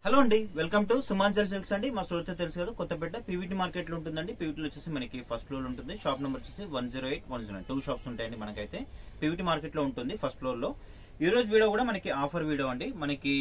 Hello అండి, welcome to సుమాంజల్ silks అండి. మా స్టోర్ తో తెలుసు కదా, కొత్తపేట పీవీటీ మార్కెట్ లో ఉంటుందండి. పీవీటీలో వచ్చేసి మనకి ఫస్ట్ ఫ్లోర్ ఉంటుంది. షాప్ నెంబర్ వచ్చేసి 108, 109 2 షాప్స్ ఉంటాయండి. మనకైతే పీవీటీ మార్కెట్ లో ఉంటుంది ఫస్ట్ ఫ్లోర్ లో. ఈ రోజు వీడియో కూడా మనకి ఆఫర్ వీడియో అండి. మనకి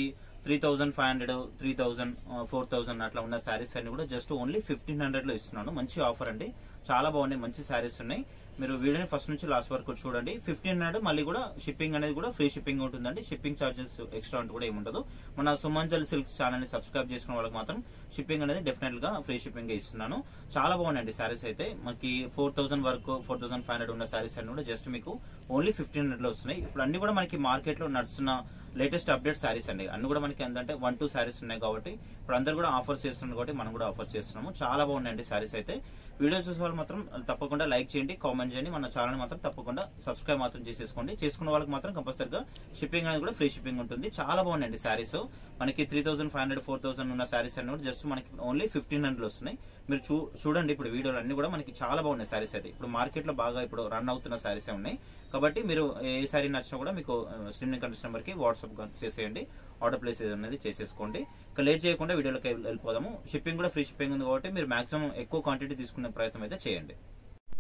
3500, 3000, 4000 అట్లా ఉన్న శారీస్ అన్ని కూడా జస్ట్ ఓన్లీ 1500 లో ఇస్తున్నాను. మంచి ఆఫర్ అండి, చాలా బాగున్నాయి, మంచి శారీస్ ఉన్నాయి. మీరు వీడియోని ఫస్ట్ నుంచి లాస్ట్ వరకు చూడండి. 1500 మళ్ళీ కూడా షిప్పింగ్ అనేది కూడా ఫ్రీ షిప్పింగ్ ఉంటుందండి. షిప్పింగ్ చార్జెస్ ఎక్స్ట్రా అంటూ కూడా ఏముండదు. మన సుమంజల్ సిల్క్స్ ఛానల్ ని సబ్స్క్రైబ్ చేసుకున్న వాళ్ళకి మాత్రం షిప్పింగ్ అనేది డెఫినెట్ గా ఫ్రీ షిప్పింగ్ ఇస్తున్నాను. చాలా బాగున్నాయండి శారీస్ అయితే. మనకి 4000 వరకు 4500 ఉన్న శారీస్ అన్ని కూడా జస్ట్ మీకు ఓన్లీ 1500 లో వస్తున్నాయి. ఇప్పుడు అన్ని కూడా మనకి మార్కెట్ లో నడుస్తున్న లేటెస్ట్ అప్డేట్ శారీస్ అండి. అన్ని కూడా మనకి ఏంటంటే 1-2 శారీస్ ఉన్నాయి కాబట్టి ఇప్పుడు అందరు కూడా ఆఫర్స్ చేస్తున్నారు కాబట్టి మనం కూడా ఆఫర్స్ చేస్తున్నాము. చాలా బాగున్నాయండి శారీస్ అయితే. వీడియో చూసే వాళ్ళు మాత్రం తప్పకుండా లైక్ చేయండి, కామెంట్ చేయండి. మన ఛానల్ మాత్రం తప్పకుండా సబ్స్క్రైబ్ మాత్రం చేసేసుకోండి. చేసుకున్న వాళ్ళకి మాత్రం కంపల్సరిగా షిప్పింగ్ అనేది కూడా ఫ్రీ షిప్పింగ్ ఉంటుంది. చాలా బాగున్నాయండి శారీస్. మనకి 3500, 4000 ఉన్న శారీస్ అన్ని కూడా జస్ట్ మనకి ఓన్లీ 1500 వస్తున్నాయి. మీరు చూడండి ఇప్పుడు వీడియోలు అన్ని కూడా మనకి చాలా బాగున్నాయి శారీస్ అయితే. ఇప్పుడు మార్కెట్ లో బాగా ఇప్పుడు రన్ అవుతున్న శారీస్ ఉన్నాయి కాబట్టి మీరు ఏ శారీ నచ్చినా కూడా మీకు స్క్రీన్ కనిపిస్తున్న నెంబర్కి వాట్సాప్ చేసేయండి. ఆర్డర్ ప్లేస్ అనేది చేసేసుకోండి. ఇక లేట్ చేయకుండా వీడియోలోకి వెళ్ళిపోదాము. షిప్పింగ్ కూడా ఫ్రీ షిప్పింగ్ ఉంది కాబట్టి మీరు మాక్సిమం ఎక్కువ క్వాంటిటీ తీసుకునే ప్రయత్నం అయితే చేయండి.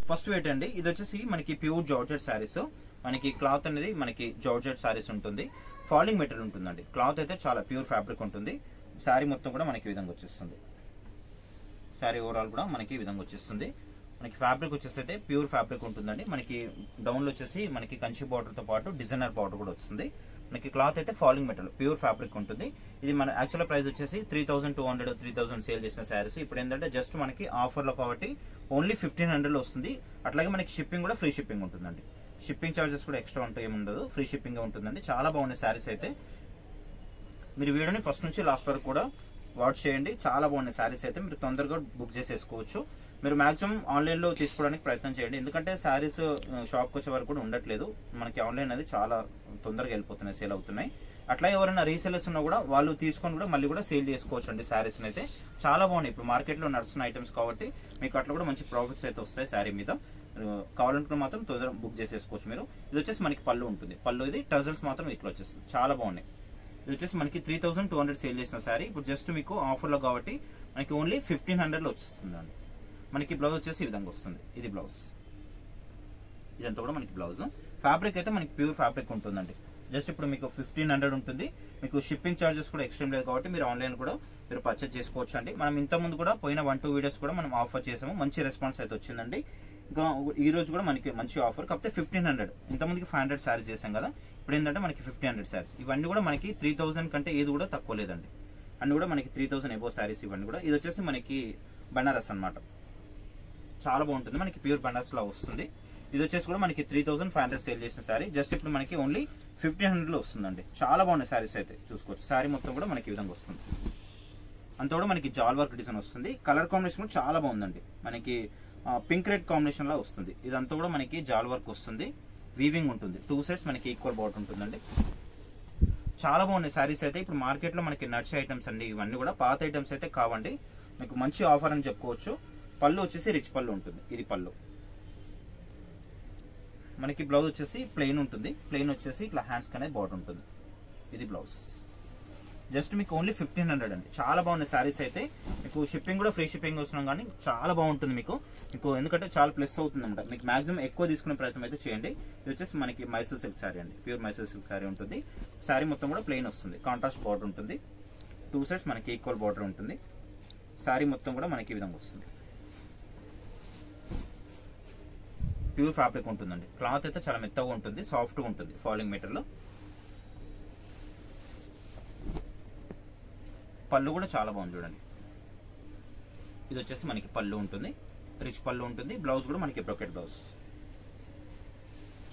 ఫస్ట్ వెయిట్ అండి, ఇది వచ్చేసి మనకి ప్యూర్ జార్జెట్ శారీస్. మనకి క్లాత్ అనేది మనకి జార్జెట్ శారీస్ ఉంటుంది. ఫాలింగ్ మెటీరియల్ ఉంటుందండి. క్లాత్ అయితే చాలా ప్యూర్ ఫ్యాబ్రిక్ ఉంటుంది. శారీ మొత్తం కూడా మనకి ఈ విధంగా వచ్చేస్తుంది. శారీ ఓవరాల్ కూడా మనకి ఈ విధంగా వచ్చేస్తుంది. మనకి ఫ్యాబ్రిక్ వచ్చేసి అయితే ప్యూర్ ఫ్యాబ్రిక్ ఉంటుందండి. మనకి డౌన్ లో వచ్చేసి మనకి కంచి బార్డర్ తో పాటు డిజైనర్ బార్డర్ కూడా వస్తుంది. మనకి క్లాత్ అయితే ఫాలింగ్ మెటీరియల్ ప్యూర్ ఫ్యాబ్రిక్ ఉంటుంది. ఇది మన యాక్చువల్ ప్రైస్ వచ్చేసి 3200, 3000 సేల్ చేసిన శారీస్ ఇప్పుడు ఏంటంటే జస్ట్ మనకి ఆఫర్ లో కాబట్టి ఓన్లీ 1500 లో వస్తుంది. అట్లాగే మనకి షిప్పింగ్ కూడా ఫ్రీ షిప్పింగ్ ఉంటుందండి. షిప్పింగ్ చార్జెస్ కూడా ఎక్స్ట్రా ఉంటాయి, ఏముండదు, ఫ్రీ షిప్పింగ్ ఉంటుందండి. చాలా బాగున్నాయి శారీస్ అయితే. మీరు వీడియోని ఫస్ట్ నుంచి లాస్ట్ వరకు కూడా వాచ్ చేయండి. చాలా బాగున్నాయి శారీస్ అయితే. మీరు తొందరగా బుక్ చేసేసుకోవచ్చు. మీరు మాక్సిమం ఆన్లైన్ లో తీసుకోవడానికి ప్రయత్నం చేయండి. ఎందుకంటే శారీస్ షాప్కి వచ్చే వరకు కూడా ఉండట్లేదు. మనకి ఆన్లైన్ అనేది చాలా తొందరగా వెళ్ళిపోతున్నాయి, సేల్ అవుతున్నాయి. అట్లా ఎవరైనా రీసేలర్స్ ఉన్నా కూడా వాళ్ళు తీసుకొని కూడా మళ్ళీ కూడా సేల్ చేసుకోవచ్చు అండి. శారీస్ అయితే చాలా బాగున్నాయి. ఇప్పుడు మార్కెట్ లో నడుస్తున్న ఐటమ్స్ కాబట్టి మీకు అట్లా కూడా మంచి ప్రాఫిట్స్ అయితే వస్తాయి శారీ మీద. కావాలనుకున్న మాత్రం తొందరగా బుక్ చేసేసుకోవచ్చు మీరు. ఇది వచ్చేసి మనకి పళ్ళు ఉంటుంది. పళ్ళు ఇది టజల్స్ మాత్రం ఇట్లా వచ్చేస్తుంది. చాలా బాగున్నాయి. ఇది వచ్చేసి మనకి 3200 సేల్ చేసిన శారీ ఇప్పుడు జస్ట్ మీకు ఆఫర్ లో కాబట్టి మనకి ఓన్లీ 1500 లో వచ్చేస్తుంది అండి. మనకి బ్లౌజ్ వచ్చేసి ఈ విధంగా వస్తుంది. ఇది బ్లౌజ్, ఇదంతా కూడా మనకి బ్లౌజ్. ఫ్యాబ్రిక్ అయితే మనకి ప్యూర్ ఫ్యాబ్రిక్ ఉంటుందండి. జస్ట్ ఇప్పుడు మీకు 1500 ఉంటుంది. మీకు షిప్పింగ్ చార్జెస్ కూడా ఎక్స్ట్రీమ్ లేదు కాబట్టి మీరు ఆన్లైన్ కూడా మీరు పర్చేజ్ చేసుకోవచ్చు అండి. మనం ఇంత ముందు కూడా పోయిన 1-2 వీడియోస్ కూడా మనం ఆఫర్ చేసాము. మంచి రెస్పాన్స్ అయితే వచ్చిందండి. ఇంకా ఈ రోజు కూడా మనకి మంచి ఆఫర్ కాకపోతే 1500. ఇంతమందికి 500 శారీస్ చేసాం కదా, ఇప్పుడు ఏంటంటే మనకి 1500 శారీస్. ఇవన్నీ కూడా మనకి 3000 కంటే ఏది కూడా తక్కువ లేదండి. అన్ని కూడా మనకి 3000 ఎబో శారీస్ ఇవన్నీ కూడా. ఇది వచ్చేసి మనకి బనారస్ అన్నమాట. చాలా బాగుంటుంది. మనకి ప్యూర్ బనారస్ లో వస్తుంది. ఇది వచ్చేసి కూడా మనకి 3500 సేల్ చేసిన శారీ జస్ట్ ఇప్పుడు మనకి ఓన్లీ 1500 లో వస్తుందండి. చాలా బాగున్నాయి శారీస్ అయితే, చూసుకోవచ్చు. శారీ మొత్తం కూడా మనకి ఈ విధంగా వస్తుంది. అంతా కూడా మనకి జాల్ వర్క్ డిజైన్ వస్తుంది. కలర్ కాంబినేషన్ కూడా చాలా బాగుందండి. మనకి పింక్ రెడ్ కాంబినేషన్ లా వస్తుంది. ఇదంతా కూడా మనకి జాల్ వర్క్ వస్తుంది. వీవింగ్ ఉంటుంది. 2 సైడ్స్ మనకి ఈక్వల్ బార్డర్ ఉంటుందండి. చాలా బాగున్నాయి శారీస్ అయితే. ఇప్పుడు మార్కెట్ లో మనకి నడిచే ఐటమ్స్ అండి ఇవన్నీ కూడా. పాత ఐటమ్స్ అయితే కావండి. మీకు మంచి ఆఫర్ అని చెప్పుకోవచ్చు. పళ్ళు వచ్చేసి రిచ్ పళ్ళు ఉంటుంది. ఇది పళ్ళు. మనకి బ్లౌజ్ వచ్చేసి ప్లెయిన్ ఉంటుంది. ప్లెయిన్ వచ్చేసి ఇట్లా హ్యాండ్స్ అనేది బార్డర్ ఉంటుంది. ఇది బ్లౌజ్. జస్ట్ మీకు ఓన్లీ 1500 అండి. చాలా బాగున్నాయి శారీస్ అయితే. మీకు షిప్పింగ్ కూడా ఫ్రీ షిప్పింగ్ వస్తున్నాం కానీ చాలా బాగుంటుంది మీకు ఎందుకంటే చాలా ప్లస్ అవుతుంది అనమాట. మీకు మాక్సిమం ఎక్కువ తీసుకునే ప్రయత్నం అయితే చేయండి. ఇది వచ్చేసి మనకి మైసూర్ సిల్క్ శారీ అండి. ప్యూర్ మైసూర్ సిల్క్ శారీ ఉంటుంది. శారీ మొత్తం కూడా ప్లెయిన్ వస్తుంది. కాంట్రాస్ట్ బార్డర్ ఉంటుంది. 2 సైడ్స్ మనకి ఈక్వల్ బార్డర్ ఉంటుంది. శారీ మొత్తం కూడా మనకి ఈ విధంగా వస్తుంది. ప్యూర్ ఫ్యాబ్రిక్ ఉంటుందండి. క్లాత్ అయితే చాలా మెత్తగా ఉంటుంది, సాఫ్ట్గా ఉంటుంది. Falling material. పళ్ళు కూడా చాలా బాగుంది చూడండి. ఇది వచ్చేసి మనకి పళ్ళు ఉంటుంది. రిచ్ పళ్ళు ఉంటుంది. బ్లౌజ్ కూడా మనకి బ్రోకెట్ బ్లౌజ్.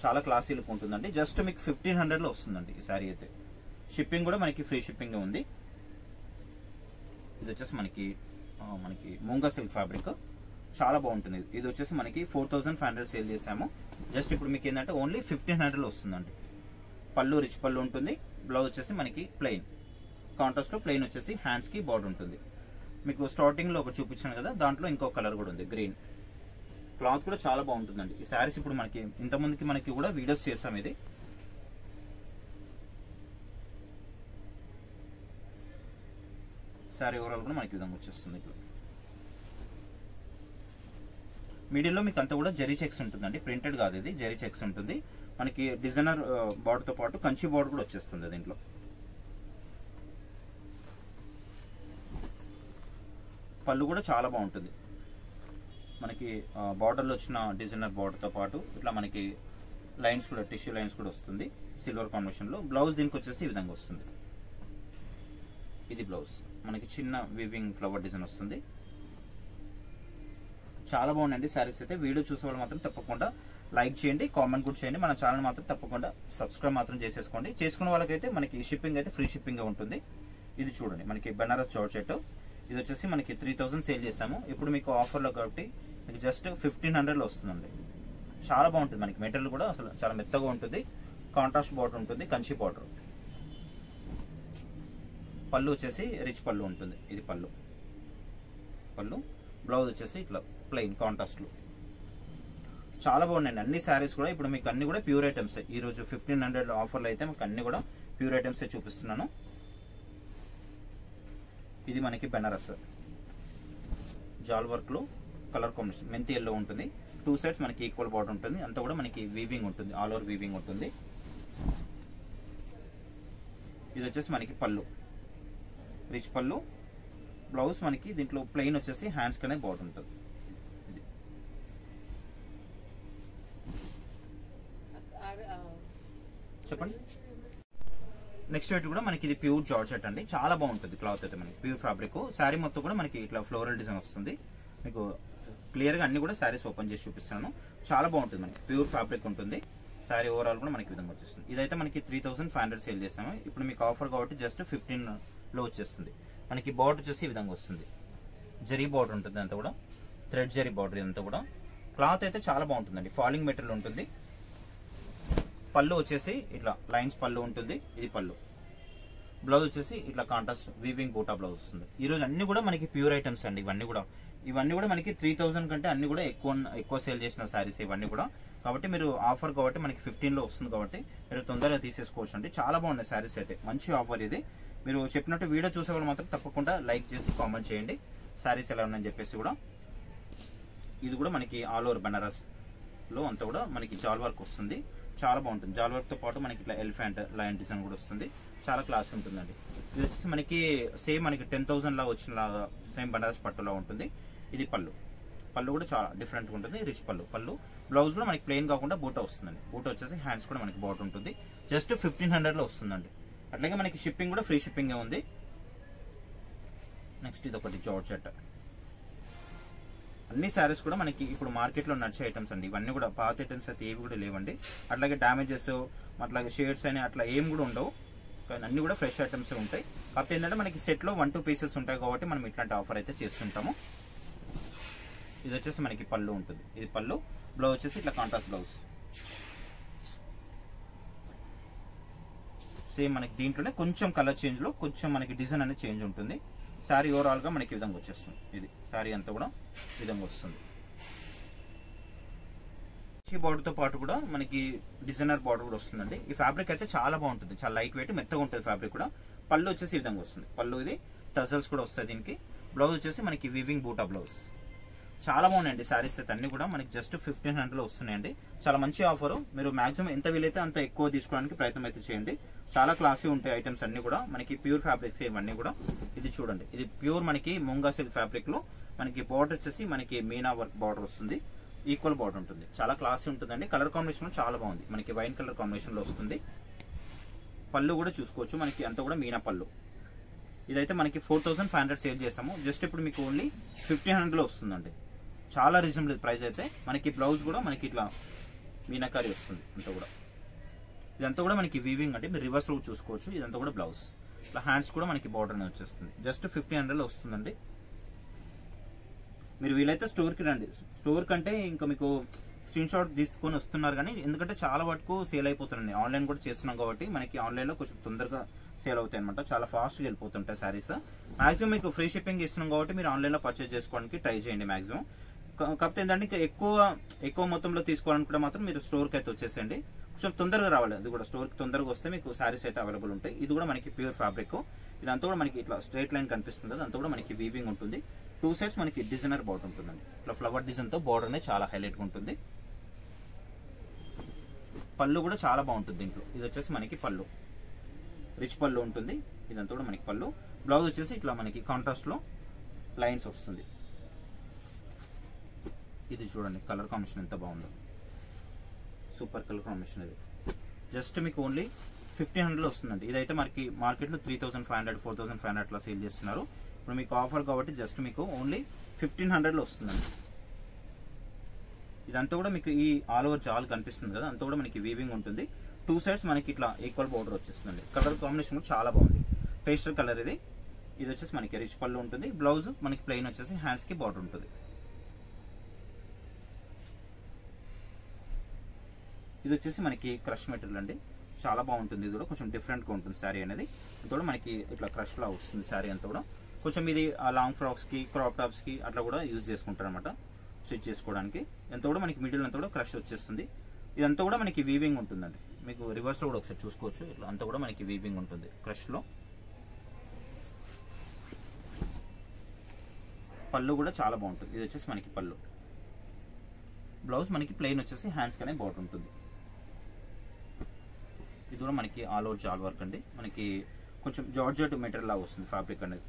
చాలా క్లాసీ లుక్ ఉంటుందండి. జస్ట్ మీకు 1500 లో వస్తుందండి ఈ శారీ అయితే. షిప్పింగ్ కూడా మనకి ఫ్రీ షిప్పింగ్ ఉంది. ఇది వచ్చేసి మనకి మూంగా సిల్క్ ఫ్యాబ్రిక్. చాలా బాగుంటుంది. ఇది వచ్చేసి మనకి 4500 సేల్ చేసాము. జస్ట్ ఇప్పుడు మీకు ఏంటంటే ఓన్లీ 1500 లో వస్తుందండి. పళ్ళు రిచ్ పళ్ళు ఉంటుంది. బ్లౌజ్ వచ్చేసి మనకి ప్లెయిన్ కాంట్రాస్ట్ లో ప్లెయిన్ వచ్చేసి హ్యాండ్స్ కి బార్డర్ ఉంటుంది. మీకు స్టార్టింగ్ లో ఒకటి చూపించాను కదా, దాంట్లో ఇంకో కలర్ కూడా ఉంది, గ్రీన్. క్లాత్ కూడా చాలా బాగుంటుందండి. ఈ శారీస్ ఇప్పుడు మనకి ఇంతమందికి మనకి కూడా వీడియోస్ చేసాం. ఇది శారీ ఓవరాల్ కూడా మనకి విధంగా వచ్చేస్తుంది. ఇట్లా మిడిల్లో మీకు అంతా కూడా జరీ చెక్స్ ఉంటుందండి, ప్రింటెడ్ కాదు ఇది, జరీ చెక్స్ ఉంటుంది. మనకి డిజైనర్ బార్డర్తో పాటు కంచి బార్డర్ కూడా వచ్చేస్తుంది దీంట్లో. పళ్ళు కూడా చాలా బాగుంటుంది. మనకి బార్డర్లో వచ్చిన డిజైనర్ బార్డర్తో పాటు ఇట్లా మనకి లైన్స్ కూడా, టిష్యూ లైన్స్ కూడా వస్తుంది సిల్వర్ కాంబినేషన్లో. బ్లౌజ్ దీనికి వచ్చేసి ఈ విధంగా వస్తుంది. ఇది బ్లౌజ్ మనకి చిన్న వీవింగ్ ఫ్లవర్ డిజైన్ వస్తుంది. చాలా బాగుందండి శారీస్ అయితే. వీడియో చూసే వాళ్ళు మాత్రం తప్పకుండా లైక్ చేయండి, కామెంట్ కూడా చేయండి. మన ఛానల్ మాత్రం తప్పకుండా సబ్స్క్రైబ్ మాత్రం చేసేసుకోండి. చేసుకున్న వాళ్ళకైతే మనకి షిప్పింగ్ అయితే ఫ్రీ షిప్పింగ్ ఉంటుంది. ఇది చూడండి మనకి బెనారస్ జార్జెట్. ఇది వచ్చేసి మనకి 3000 సేల్ చేసాము. ఇప్పుడు మీకు ఆఫర్లో కాబట్టి మీకు జస్ట్ 1500లో వస్తుందండి. చాలా బాగుంటుంది. మనకి మెటీరియల్ కూడా అసలు చాలా మెత్తగా ఉంటుంది. కాంట్రాస్ట్ బార్డర్ ఉంటుంది, కంచి బార్డర్. పళ్ళు వచ్చేసి రిచ్ పళ్ళు ఉంటుంది. ఇది పళ్ళు. బ్లౌజ్ వచ్చేసి ఇట్లా ప్లెయిన్ కాంట్రాస్ట్లో. చాలా బాగున్నాయండి అన్ని శారీస్ కూడా. ఇప్పుడు మీకు అన్ని కూడా ప్యూర్ ఐటమ్స్. ఈరోజు 1500 ఆఫర్లో అయితే మీకు అన్ని కూడా ప్యూర్ ఐటమ్స్ చూపిస్తున్నాను. ఇది మనకి బెనారస్ జాల్ వర్క్లో కలర్ కాంబినేషన్ మెంతి ఎల్లో ఉంటుంది. 2 సైడ్స్ మనకి ఈక్వల్ బార్డర్ ఉంటుంది. అంతా కూడా మనకి వీవింగ్ ఉంటుంది, ఆల్ ఓవర్ వీవింగ్ ఉంటుంది. ఇది వచ్చేసి మనకి పళ్ళు, రిచ్ పళ్ళు. బ్లౌజ్ మనకి దీంట్లో ప్లెయిన్ వచ్చేసి హ్యాండ్స్ కనే బార్డర్ ఉంటుంది. చెప్పండి. నెక్స్ట్ వెయిట్ కూడా మనకి ఇది ప్యూర్ జార్జెట్ అండి. చాలా బాగుంటుంది క్లాత్ అయితే. మనకి ప్యూర్ ఫ్యాబ్రిక్. శారీ మొత్తం కూడా మనకి ఇట్లా ఫ్లోరల్ డిజైన్ వస్తుంది. మీకు క్లియర్గా అన్ని కూడా శారీస్ ఓపెన్ చేసి చూపిస్తున్నాను. చాలా బాగుంటుంది. మనకి ప్యూర్ ఫ్యాబ్రిక్ ఉంటుంది. శారీ ఓవరాల్ కూడా మనకి విధంగా వచ్చేస్తుంది. ఇదైతే మనకి 3500 సేల్ చేసాము. ఇప్పుడు మీకు ఆఫర్ కాబట్టి జస్ట్ 15లో వచ్చేస్తుంది. మనకి బార్డర్ వచ్చేసి ఈ విధంగా వస్తుంది. జరీ బార్డర్ ఉంటుంది అంతా కూడా, థ్రెడ్ జరీ బార్డర్ ఇదంతా కూడా. క్లాత్ అయితే చాలా బాగుంటుందండి. ఫాలింగ్ మెటీరియల్ ఉంటుంది. పళ్ళు వచ్చేసి ఇట్లా లైన్స్ పళ్ళు ఉంటుంది. ఇది పళ్ళు. బ్లౌజ్ వచ్చేసి ఇట్లా కాంట్రాస్ట్ వీవింగ్ బూటా బ్లౌజ్ వస్తుంది. ఈ రోజు అన్ని కూడా మనకి ప్యూర్ ఐటమ్స్ అండి. ఇవన్నీ కూడా మనకి 3000 కంటే అన్ని కూడా ఎక్కువ సేల్ చేసిన శారీస్ ఇవన్నీ కూడా. కాబట్టి మీరు ఆఫర్ కాబట్టి మనకి 15లో వస్తుంది కాబట్టి మీరు తొందరగా తీసేసుకోవచ్చు అండి. చాలా బాగున్నాయి శారీస్ అయితే. మంచి ఆఫర్ ఇది. మీరు చెప్పినట్టు వీడియో చూసేవాళ్ళు మాత్రం తప్పకుండా లైక్ చేసి కామెంట్ చేయండి శారీస్ ఎలా ఉన్నాయని చెప్పేసి కూడా. ఇది కూడా మనకి ఆల్ ఓవర్ బెనారస్ లో అంతా కూడా మనకి జాల్ వర్క్ వస్తుంది. చాలా బాగుంటుంది. జాల్ వర్క్ తో పాటు మనకి ఇట్లా ఎలిఫెంట్ లైన్ డిజైన్ కూడా వస్తుంది. చాలా క్లాస్ ఉంటుందండి. ఇది వచ్చేసి మనకి సేమ్ మనకి 10,000 లా వచ్చిన సేమ్ బనారస్ పట్టులా ఉంటుంది. ఇది పళ్ళు కూడా చాలా డిఫరెంట్గా ఉంటుంది. రిచ్ పళ్ళు. బ్లౌజ్ కూడా మనకి ప్లెయిన్ కాకుండా బూటా వస్తుందండి. బూటా వచ్చేసి హ్యాండ్స్ కూడా మనకి బార్డర్ ఉంటుంది. జస్ట్ 1500లో వస్తుందండి. అట్లాగే మనకి షిప్పింగ్ కూడా ఫ్రీ షిప్పింగ్ ఉంది. నెక్స్ట్ ఇది ఒకటి జార్జెట్. అన్ని శారీస్ కూడా మనకి ఇప్పుడు మార్కెట్లో నడిచే ఐటమ్స్ అండి. ఇవన్నీ కూడా పాత ఐటమ్స్ అయితే ఏవి కూడా లేవండి. అట్లాగే డ్యామేజెస్ అట్లాగే షేడ్స్ అని అట్లా ఏం కూడా ఉండవు. కానీ అన్ని కూడా ఫ్రెష్ ఐటమ్స్ ఉంటాయి. కాకపోతే ఏంటంటే మనకి సెట్లో 1-2 పీసెస్ ఉంటాయి కాబట్టి మనం ఇట్లాంటి ఆఫర్ అయితే చేస్తుంటాము. ఇది వచ్చేసి మనకి పళ్ళు ఉంటుంది. ఇది పళ్ళు. బ్లౌజ్ వచ్చేసి ఇట్లా కాంట్రాస్ట్ బ్లౌజ్. సేమ్ మనకి దీంట్లోనే కొంచెం కలర్ చేంజ్ లో కొంచెం మనకి డిజైన్ అనేది చేంజ్ ఉంటుంది. శారీ ఓవరాల్ గా మనకి విధంగా వచ్చేస్తుంది. ఇది శారీ అంతా కూడా విధంగా వస్తుంది. బార్డర్ తో పాటు కూడా మనకి డిజైనర్ బార్డర్ కూడా వస్తుందండి. ఈ ఫ్యాబ్రిక్ అయితే చాలా బాగుంటుంది. చాలా లైట్ వెయిట్ మెత్తగా ఉంటుంది ఫ్యాబ్రిక్ కూడా. పళ్ళు వచ్చేసి ఈ విధంగా వస్తుంది. పళ్ళు ఇది టజల్స్ కూడా వస్తాయి దీనికి. బ్లౌజ్ వచ్చేసి మనకి వీవింగ్ బూటా బ్లౌజ్. చాలా బాగున్నాయండి శారీస్ అయితే అన్ని కూడా మనకి జస్ట్ 1500లో వస్తున్నాయండి. చాలా మంచి ఆఫర్. మీరు మాక్సిమం ఎంత వీలైతే అంత ఎక్కువ తీసుకోవడానికి ప్రయత్నం అయితే చేయండి. చాలా క్లాసీ ఉంటాయి ఐటమ్స్ అన్ని కూడా. మనకి ప్యూర్ ఫ్యాబ్రిక్స్ ఇవన్నీ కూడా. ఇది చూడండి, ఇది ప్యూర్ మనకి ముంగా సిల్క్ ఫ్యాబ్రిక్ లో మనకి బార్డర్ వచ్చేసి మనకి మీనా వర్క్ బార్డర్ వస్తుంది. ఈక్వల్ బార్డర్ ఉంటుంది. చాలా క్లాసీ ఉంటుందండి. కలర్ కాంబినేషన్ చాలా బాగుంది. మనకి వైన్ కలర్ కాంబినేషన్ లో వస్తుంది. పళ్ళు కూడా చూసుకోవచ్చు. మనకి అంతా కూడా మీనా పళ్ళు. ఇదైతే మనకి 4500 సేల్ చేసాము. జస్ట్ ఇప్పుడు మీకు ఓన్లీ 1500లో వస్తుందండి. చాలా రీజనబుల్ ప్రైస్ అయితే. మనకి బ్లౌజ్ కూడా మనకి ఇట్లా మీనాకారి వస్తుంది. అంతా కూడా ఇదంతా కూడా మనకి వీవింగ్ అంటే మీరు రివర్స్ లో చూసుకోవచ్చు. ఇదంతా కూడా బ్లౌజ్. ఇట్లా హ్యాండ్స్ కూడా మనకి బార్డర్ అనేది వచ్చేస్తుంది. జస్ట్ 1500లో వస్తుందండి. మీరు వీలైతే స్టోర్కి రండి. స్టోర్ కంటే ఇంకా మీకు స్క్రీన్ షాట్ తీసుకొని వస్తున్నారు కానీ ఎందుకంటే చాలా వరకు సేల్ అయిపోతున్నాయి. ఆన్లైన్ కూడా చేస్తున్నాం కాబట్టి మనకి ఆన్లైన్లో కొంచెం తొందరగా సేల్ అవుతాయి అనమాట. చాలా ఫాస్ట్గా వెళ్ళిపోతుంటాయి శారీస్. మాక్సిమం మీకు ఫ్రీ షిప్పింగ్ ఇస్తున్నాం కాబట్టి మీరు ఆన్లైన్లో పర్చేజ్ చేసుకోవడానికి ట్రై చేయండి మాక్సిమం. కాకపోతే ఏంటంటే ఇంకా ఎక్కువ మొత్తంలో తీసుకోవాలనుకుంటే మాత్రం మీరు స్టోర్కి అయితే వచ్చేసేయండి. కొంచెం తొందరగా రావాలి. అది కూడా స్టోర్కి తొందరగా వస్తే మీకు శారీస్ అయితే అవైలబుల్ ఉంటాయి. ఇది కూడా మనకి ప్యూర్ ఫ్యాబ్రిక్. ఇదంతా కూడా మనకి ఇట్లా స్ట్రైట్ లైన్ కనిపిస్తుంది, అదంతా కూడా మనకి వీవింగ్ ఉంటుంది. 2 సైడ్స్ మనకి డిజైనర్ బార్డర్ ఉంటుందండి. ఇట్లా ఫ్లవర్ డిజైన్ తో బార్డర్ అనేది చాలా హైలైట్ గా ఉంటుంది. పళ్ళు కూడా చాలా బాగుంటుంది దీంట్లో. ఇది వచ్చేసి మనకి పళ్ళు, రిచ్ పళ్ళు ఉంటుంది. ఇదంతా కూడా మనకి పళ్ళు. బ్లౌజ్ వచ్చేసి ఇట్లా మనకి కాంట్రాస్ట్ లో లైన్స్ వస్తుంది. ఇది చూడండి కలర్ కాంబినేషన్ ఎంత బాగుందో, సూపర్ కలర్ కాంబినేషన్. ఇది జస్ట్ మీకు ఓన్లీ 1500 వస్తుందండి. ఇదైతే మనకి మార్కెట్లో 3500 4500 అట్లా సేల్ చేస్తున్నారు. ఇప్పుడు మీకు ఆఫర్ కాబట్టి జస్ట్ మీకు ఓన్లీ 1500లో వస్తుందండి. ఇదంతా కూడా మీకు ఈ ఆల్ ఓవర్ జాల్ కనిపిస్తుంది కదా, అంతా కూడా మనకి వీవింగ్ ఉంటుంది. 2 సైడ్స్ మనకి ఇట్లా ఈక్వల్ బోర్డర్ వచ్చేస్తుంది. కలర్ కాంబినేషన్ కూడా చాలా బాగుంది, పేస్టల్ కలర్ ఇది. ఇది వచ్చేసి మనకి రిచ్ పళ్ళు ఉంటుంది. బ్లౌజ్ మనకి ప్లెయిన్ వచ్చేసి హ్యాండ్స్ కి బార్డర్ ఉంటుంది. ఇది వచ్చేసి మనకి క్రష్ మెటీరియల్ అండి, చాలా బాగుంటుంది. ఇది కూడా కొంచెం డిఫరెంట్ గా ఉంటుంది శారీ అనేది. ఇది కూడా మనకి ఇట్లా క్రష్ లా వస్తుంది శారీ అంతా కూడా. కొంచెం ఇది లాంగ్ ఫ్రాక్స్ కి, క్రాప్ టాప్స్ కి అట్లా కూడా యూజ్ చేసుకుంటారు అనమాట, స్టిచ్ చేసుకోవడానికి. ఎంత కూడా మనకి మిడిల్ అంతా కూడా క్రష్ వచ్చేస్తుంది. ఇదంతా కూడా మనకి వీవింగ్ ఉంటుందండి. మీకు రివర్స్ లో కూడా ఒకసారి చూసుకోవచ్చు. ఇట్లా అంతా కూడా మనకి వీవింగ్ ఉంటుంది క్రష్ లో. పళ్ళు కూడా చాలా బాగుంటుంది. ఇది వచ్చేసి మనకి పళ్ళు. బ్లౌజ్ మనకి ప్లెయిన్ వచ్చేసి హ్యాండ్స్ కనే బార్డర్ ఉంటుంది. ఇది కూడా మనకి ఆల్ ఓవర్ జాల్ వర్క్ అండి. మనకి కొంచెం జార్జెట్ మెటీరియల్ లాగా వస్తుంది ఫ్యాబ్రిక్ అనేది.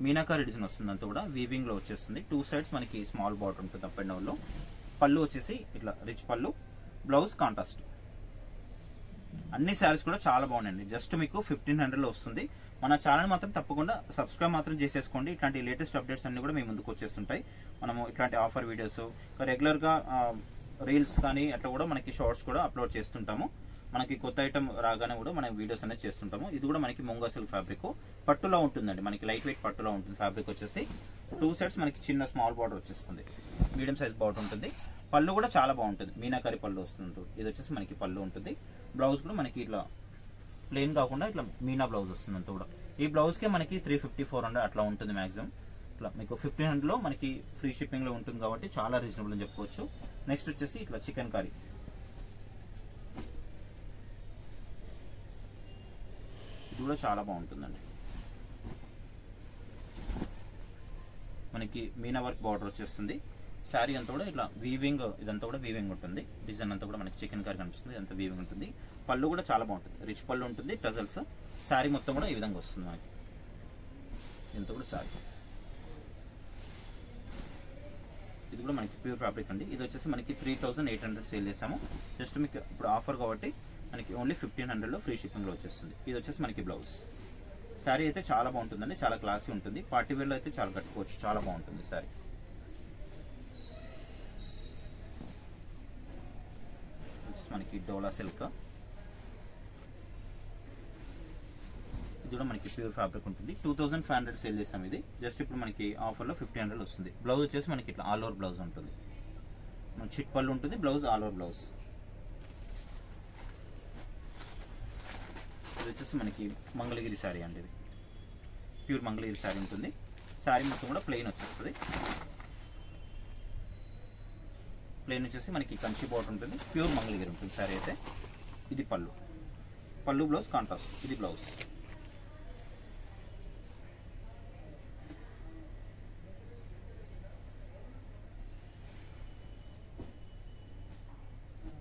మీనాకారి డిజైన్ వస్తుంది, అంతా కూడా వీవింగ్ లో వచ్చేస్తుంది. 2 సైడ్స్ మనకి స్మాల్ బార్డర్ ఉంటుంది అప్ అండ్ డౌన్ లో. పళ్ళు వచ్చేసి ఇట్లా రిచ్ పళ్ళు, బ్లౌజ్ కాంట్రాస్ట్. అన్ని శారీస్ కూడా చాలా బాగున్నాయండి. జస్ట్ మీకు 1500లో వస్తుంది. మన ఛానల్ మాత్రం తప్పకుండా సబ్స్క్రైబ్ మాత్రం చేసేసుకోండి. ఇట్లాంటి లేటెస్ట్ అప్డేట్స్ అన్ని కూడా మీ ముందుకు వచ్చేస్తుంటాయి. మనము ఇట్లాంటి ఆఫర్ వీడియోస్, రెగ్యులర్ గా రీల్స్ కానీ అట్లా కూడా మనకి షార్ట్స్ కూడా అప్లోడ్ చేస్తుంటాము. మనకి కొత్త ఐటమ్ రాగానే కూడా మనం వీడియోస్ అనేది చేస్తుంటాము. ఇది కూడా మనకి ముంగా సిల్క్ ఫ్యాబ్రిక్ పట్టులో ఉంటుందండి. మనకి లైట్ వెయిట్ పట్టులో ఉంటుంది ఫ్యాబ్రిక్ వచ్చేసి. 2 సైడ్స్ మనకి చిన్న స్మాల్ బార్డర్ వచ్చేస్తుంది, మీడియం సైజ్ బార్డర్ ఉంటుంది. పళ్ళు కూడా చాలా బాగుంటుంది, మీనాకారి పళ్ళు వస్తుంది. ఇది వచ్చేసి మనకి పళ్ళు ఉంటుంది. బ్లౌజ్ కూడా మనకి ఇట్లా ప్లెయిన్ కాకుండా ఇట్లా మీనా బ్లౌజ్ వస్తుంది అంతా కూడా. ఈ బ్లౌజ్ కే మనకి 350 400 అట్లా ఉంటుంది మాక్సిమం. ఇట్లా మీకు 1500లో మనకి ఫ్రీ షిప్పింగ్ లో ఉంటుంది కాబట్టి చాలా రీజనబుల్ అని చెప్పుకోవచ్చు. నెక్స్ట్ వచ్చేసి ఇట్లా చికెన్ కర్రీ. ఇది కూడా చాలా బాగుంటుందండి. మనకి మీనా వర్క్ బార్డర్ వచ్చేస్తుంది. శారీ అంతా కూడా ఇట్లా వీవింగ్, ఇదంతా కూడా వీవింగ్ ఉంటుంది. డిజైన్ అంతా కూడా మనకి చికెన్ కర్రీ కనిపిస్తుంది, ఇదంతా వీవింగ్ ఉంటుంది. పళ్ళు కూడా చాలా బాగుంటుంది, రిచ్ పళ్ళు ఉంటుంది, టజల్స్. శారీ మొత్తం కూడా ఈ విధంగా వస్తుంది మనకి. ఇదంతా కూడా శారీ. ఇది కూడా మనకి ప్యూర్ ఫ్యాబ్రిక్ అండి. ఇది వచ్చేసి మనకి 3800 సేల్ చేసాము. జస్ట్ మీకు ఇప్పుడు ఆఫర్ కాబట్టి మనకి ఓన్లీ 1500లో ఫ్రీ షిప్పింగ్ లో వచ్చేస్తుంది. ఇది వచ్చేసి మనకి బ్లౌజ్. శారీ అయితే చాలా బాగుంటుందండి, చాలా క్లాసీ ఉంటుంది. పార్టీ వేర్ లో అయితే చాలా కట్టుకోవచ్చు, చాలా బాగుంటుంది శారీ. మనకి డోలా సిల్క్. ఇది కూడా మనకి ప్యూర్ ఫ్యాబ్రిక్ ఉంటుంది. 2500 సేల్ చేసాం ఇది. జస్ట్ ఇప్పుడు మనకి ఆఫర్లో 1500 వస్తుంది. బ్లౌజ్ వచ్చేసి మనకి ఇట్లా ఆల్ ఓవర్ బ్లౌజ్ ఉంటుంది. మనకి చిట్ పళ్ళు ఉంటుంది, బ్లౌజ్ ఆల్ ఓవర్ బ్లౌజ్. ఇది వచ్చేసి మనకి మంగళగిరి శారీ అండి. ఇది ప్యూర్ మంగళగిరి శారీ ఉంటుంది. శారీ మొత్తం కూడా ప్లెయిన్ వచ్చేస్తుంది. ప్లెయిన్ వచ్చేసి మనకి కంచి బోర్డర్ ఉంటుంది, ప్యూర్ మంగళగిరి ఉంటుంది శారీ అయితే. ఇది పళ్ళు, పళ్ళు బ్లౌజ్ కాంట్రాస్ట్. ఇది బ్లౌజ్.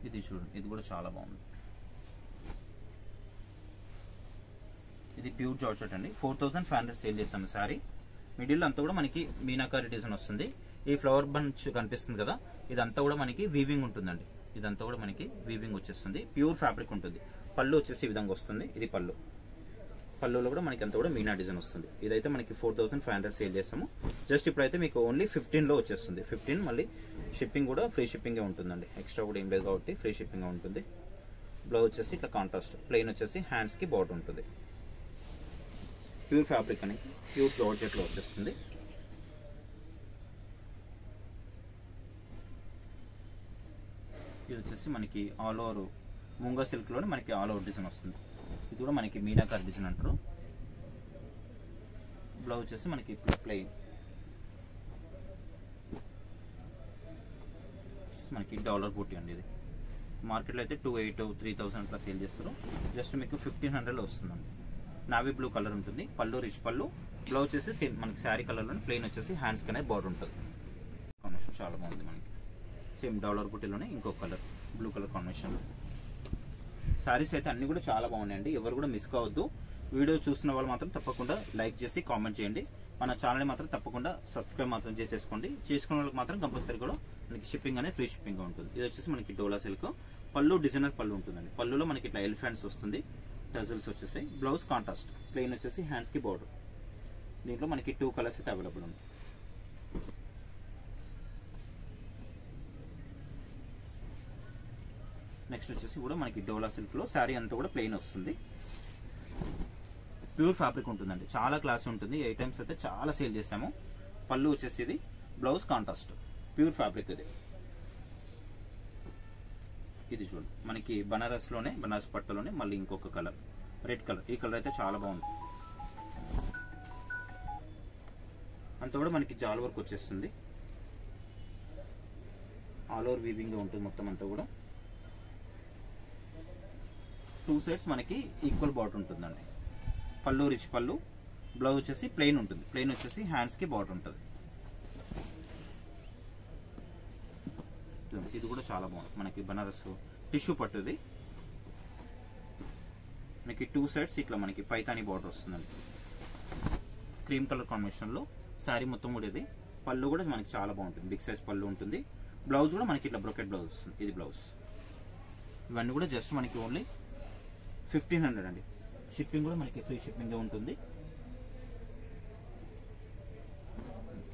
ఇది చూడండి, ఇది కూడా చాలా బాగుంది. ఇది ప్యూర్ జార్జెట్ అండి. 4500 సేల్ చేసాము శారీ. మిడిల్ అంతా కూడా మనకి మీనాకారి డిజైన్ వస్తుంది. ఈ ఫ్లవర్ బంచ్ కనిపిస్తుంది కదా, ఇదంతా కూడా మనకి వీవింగ్ ఉంటుందండి. ఇదంతా కూడా మనకి వీవింగ్ వచ్చేస్తుంది, ప్యూర్ ఫ్యాబ్రిక్ ఉంటుంది. పళ్ళు వచ్చేసి ఈ విధంగా వస్తుంది. ఇది పళ్ళు. పళ్ళులో కూడా మనకి అంతా కూడా మీనా డిజైన్ వస్తుంది. ఇదైతే మనకి 4500 సేల్ చేసాము. జస్ట్ ఇప్పుడైతే మీకు ఓన్లీ 15లో వచ్చేస్తుంది. 15 మళ్ళీ షిప్పింగ్ కూడా ఫ్రీ షిప్పింగే ఉంటుందండి. ఎక్స్ట్రా కూడా ఏం లేదు కాబట్టి ఫ్రీ షిప్పింగ్ ఉంటుంది. బ్లౌజ్ వచ్చేసి ఇట్లా కాంట్రాస్ట్, ప్లెయిన్ వచ్చేసి హ్యాండ్స్ కి బార్డర్ ఉంటుంది. ప్యూర్ ఫ్యాబ్రిక్ అని ప్యూర్ జార్జెట్ లో వచ్చేస్తుంది. ఇది వచ్చేసి మనకి ఆల్ ఓవర్ ముంగా సిల్క్ లోనే మనకి ఆల్ ఓవర్ డిజైన్ వస్తుంది. ఇది కూడా మనకి మీనాకారి డిజైన్ అంటారు. బ్లౌజ్ వచ్చేసి మనకి ప్లెయిన్. మనకి డాలర్ బూటీ అండి. ఇది మార్కెట్లో అయితే 2800 3000 అట్లా సేల్ చేస్తారు. జస్ట్ మీకు 1500లో వస్తుందండి. నావీ బ్లూ కలర్ ఉంటుంది. పళ్ళు రిచ్ పళ్ళు. బ్లౌజ్ వచ్చేసి సేమ్ మనకి శారీ కలర్లోనే ప్లెయిన్ వచ్చేసి హ్యాండ్స్ కనే బార్డర్ ఉంటుంది. కాంబినేషన్ చాలా బాగుంది మనకి. సేమ్ డాలర్ బుట్టీలోనే ఇంకొక colour blue colour combination. Saris అయితే అన్ని కూడా చాలా బాగున్నాయండి. ఎవరు కూడా మిస్ కావద్దు. వీడియో చూస్తున్న వాళ్ళు మాత్రం తప్పకుండా లైక్ చేసి కామెంట్ చేయండి. మన ఛానల్ మాత్రం తప్పకుండా సబ్స్క్రైబ్ మాత్రం చేసేసుకోండి. చేసుకున్న వాళ్ళకి మాత్రం కంపల్సరీ కూడా మనకి షిప్పింగ్ అనేది ఫ్రీ షిప్పింగ్ ఉంటుంది. ఇది వచ్చేసి మనకి డోలా సిల్క్. పళ్ళు డిజైనర్ పళ్ళు ఉంటుందండి. పళ్ళులో మనకి ఇట్లా ఎలిఫెంట్స్ వస్తుంది. టజల్స్ వచ్చేసాయి. Blouse contrast. ప్లెయిన్ వచ్చేసి హ్యాండ్స్ కి బార్డర్. దీంట్లో మనకి 2 కలర్స్ అయితే అవైలబుల్ ఉంది. నెక్స్ట్ వచ్చేసి కూడా మనకి డోలా సిల్క్ లో శారీ అంతా కూడా ప్లెయిన్ వస్తుంది. ప్యూర్ ఫ్యాబ్రిక్ ఉంటుందండి. చాలా క్లాస్ ఉంటుంది. 8 టైమ్స్ అయితే చాలా సేల్ చేసాము. పళ్ళు వచ్చేసి ఇది. Blouse contrast. ప్యూర్ ఫ్యాబ్రిక్ ఇది. ఇది చూడండి మనకి బనారస్ లోనే, బనారస్ పట్టులోనే మళ్ళీ ఇంకొక కలర్ రెడ్ కలర్. ఈ కలర్ అయితే చాలా బాగుంది. అంతా కూడా మనకి జాల్ వర్క్ వచ్చేస్తుంది. ఆల్ ఓవర్ వీవింగ్ ఉంటుంది మొత్తం అంతా కూడా. 2 సైడ్స్ మనకి ఈక్వల్ బార్డర్ ఉంటుందండి. పళ్ళు రిచ్ పళ్ళు. బ్లౌజ్ వచ్చేసి ప్లెయిన్ ఉంటుంది. ప్లెయిన్ వచ్చేసి హ్యాండ్స్ కి బార్డర్ ఉంటుంది. ఇది కూడా చాలా బాగుంది. మనకి బనారస్ టిష్యూ పట్టుది. మనకి 2 సైడ్స్ ఇట్లా మనకి పైతాని బార్డర్ వస్తుందండి. క్రీమ్ కలర్ కాంబినేషన్ లో శారీ మొత్తం కూడా ఇది. పళ్ళు కూడా మనకి చాలా బాగుంటుంది. బిగ్ సైజ్ పళ్ళు ఉంటుంది. బ్లౌజ్ కూడా మనకి ఇట్లా బ్రొకెట్ బ్లౌజ్ వస్తుంది. ఇది బ్లౌజ్. ఇవన్నీ కూడా జస్ట్ మనకి ఓన్లీ 1500 అండి. షిప్పింగ్ కూడా మనకి ఫ్రీ షిప్పింగ్ ఉంటుంది.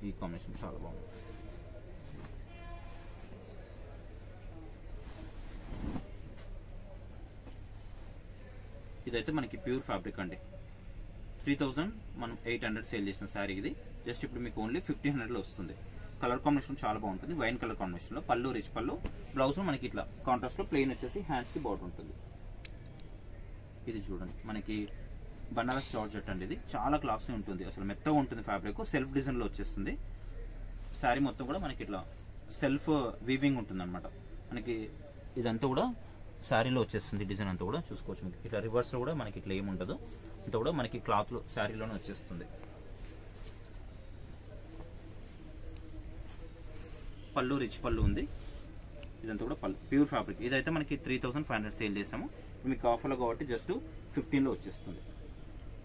ఈ కాంబినేషన్ చాలా బాగుంది. ఇదైతే మనకి ప్యూర్ ఫ్యాబ్రిక్ అండి. 3000 మనం 800 సేల్ చేసిన శారీ ఇది. జస్ట్ ఇప్పుడు మీకు ఓన్లీ 1500లో వస్తుంది. కలర్ కాంబినేషన్ చాలా బాగుంటుంది. వైన్ కలర్ కాంబినేషన్ లో పళ్ళు రిచ్ పళ్ళు. బ్లౌజ్ మనకి ఇట్లా కాంట్రాస్ట్ లో ప్లెయిన్ వచ్చేసి హ్యాండ్స్ కి బార్డర్ ఉంటుంది. ఇది చూడండి మనకి బనారస్ జార్జెట్ అండి. ఇది చాలా క్లాసీ ఉంటుంది. అసలు మెత్తగా ఉంటుంది ఫ్యాబ్రిక్. సెల్ఫ్ డిజైన్ లో వచ్చేస్తుంది. శారీ మొత్తం కూడా మనకి ఇట్లా సెల్ఫ్ వీవింగ్ ఉంటుంది అనమాట. మనకి ఇదంతా కూడా శారీలో వచ్చేస్తుంది. డిజైన్ అంతా కూడా చూసుకోవచ్చు. మీకు ఇట్లా రివర్స్ లో కూడా మనకి ఇట్లా ఏమి ఉండదు. అంతా కూడా మనకి క్లాత్ లో శారీలోనే వచ్చేస్తుంది. పళ్ళు రిచ్ పళ్ళు ఉంది. ఇదంతా కూడా పళ్ళు ప్యూర్ ఫ్యాబ్రిక్. ఇదైతే మనకి 3500 సేల్ చేసాము. మీకు ఆఫర్లో కాబట్టి జస్ట్ 15లో వచ్చేస్తుంది.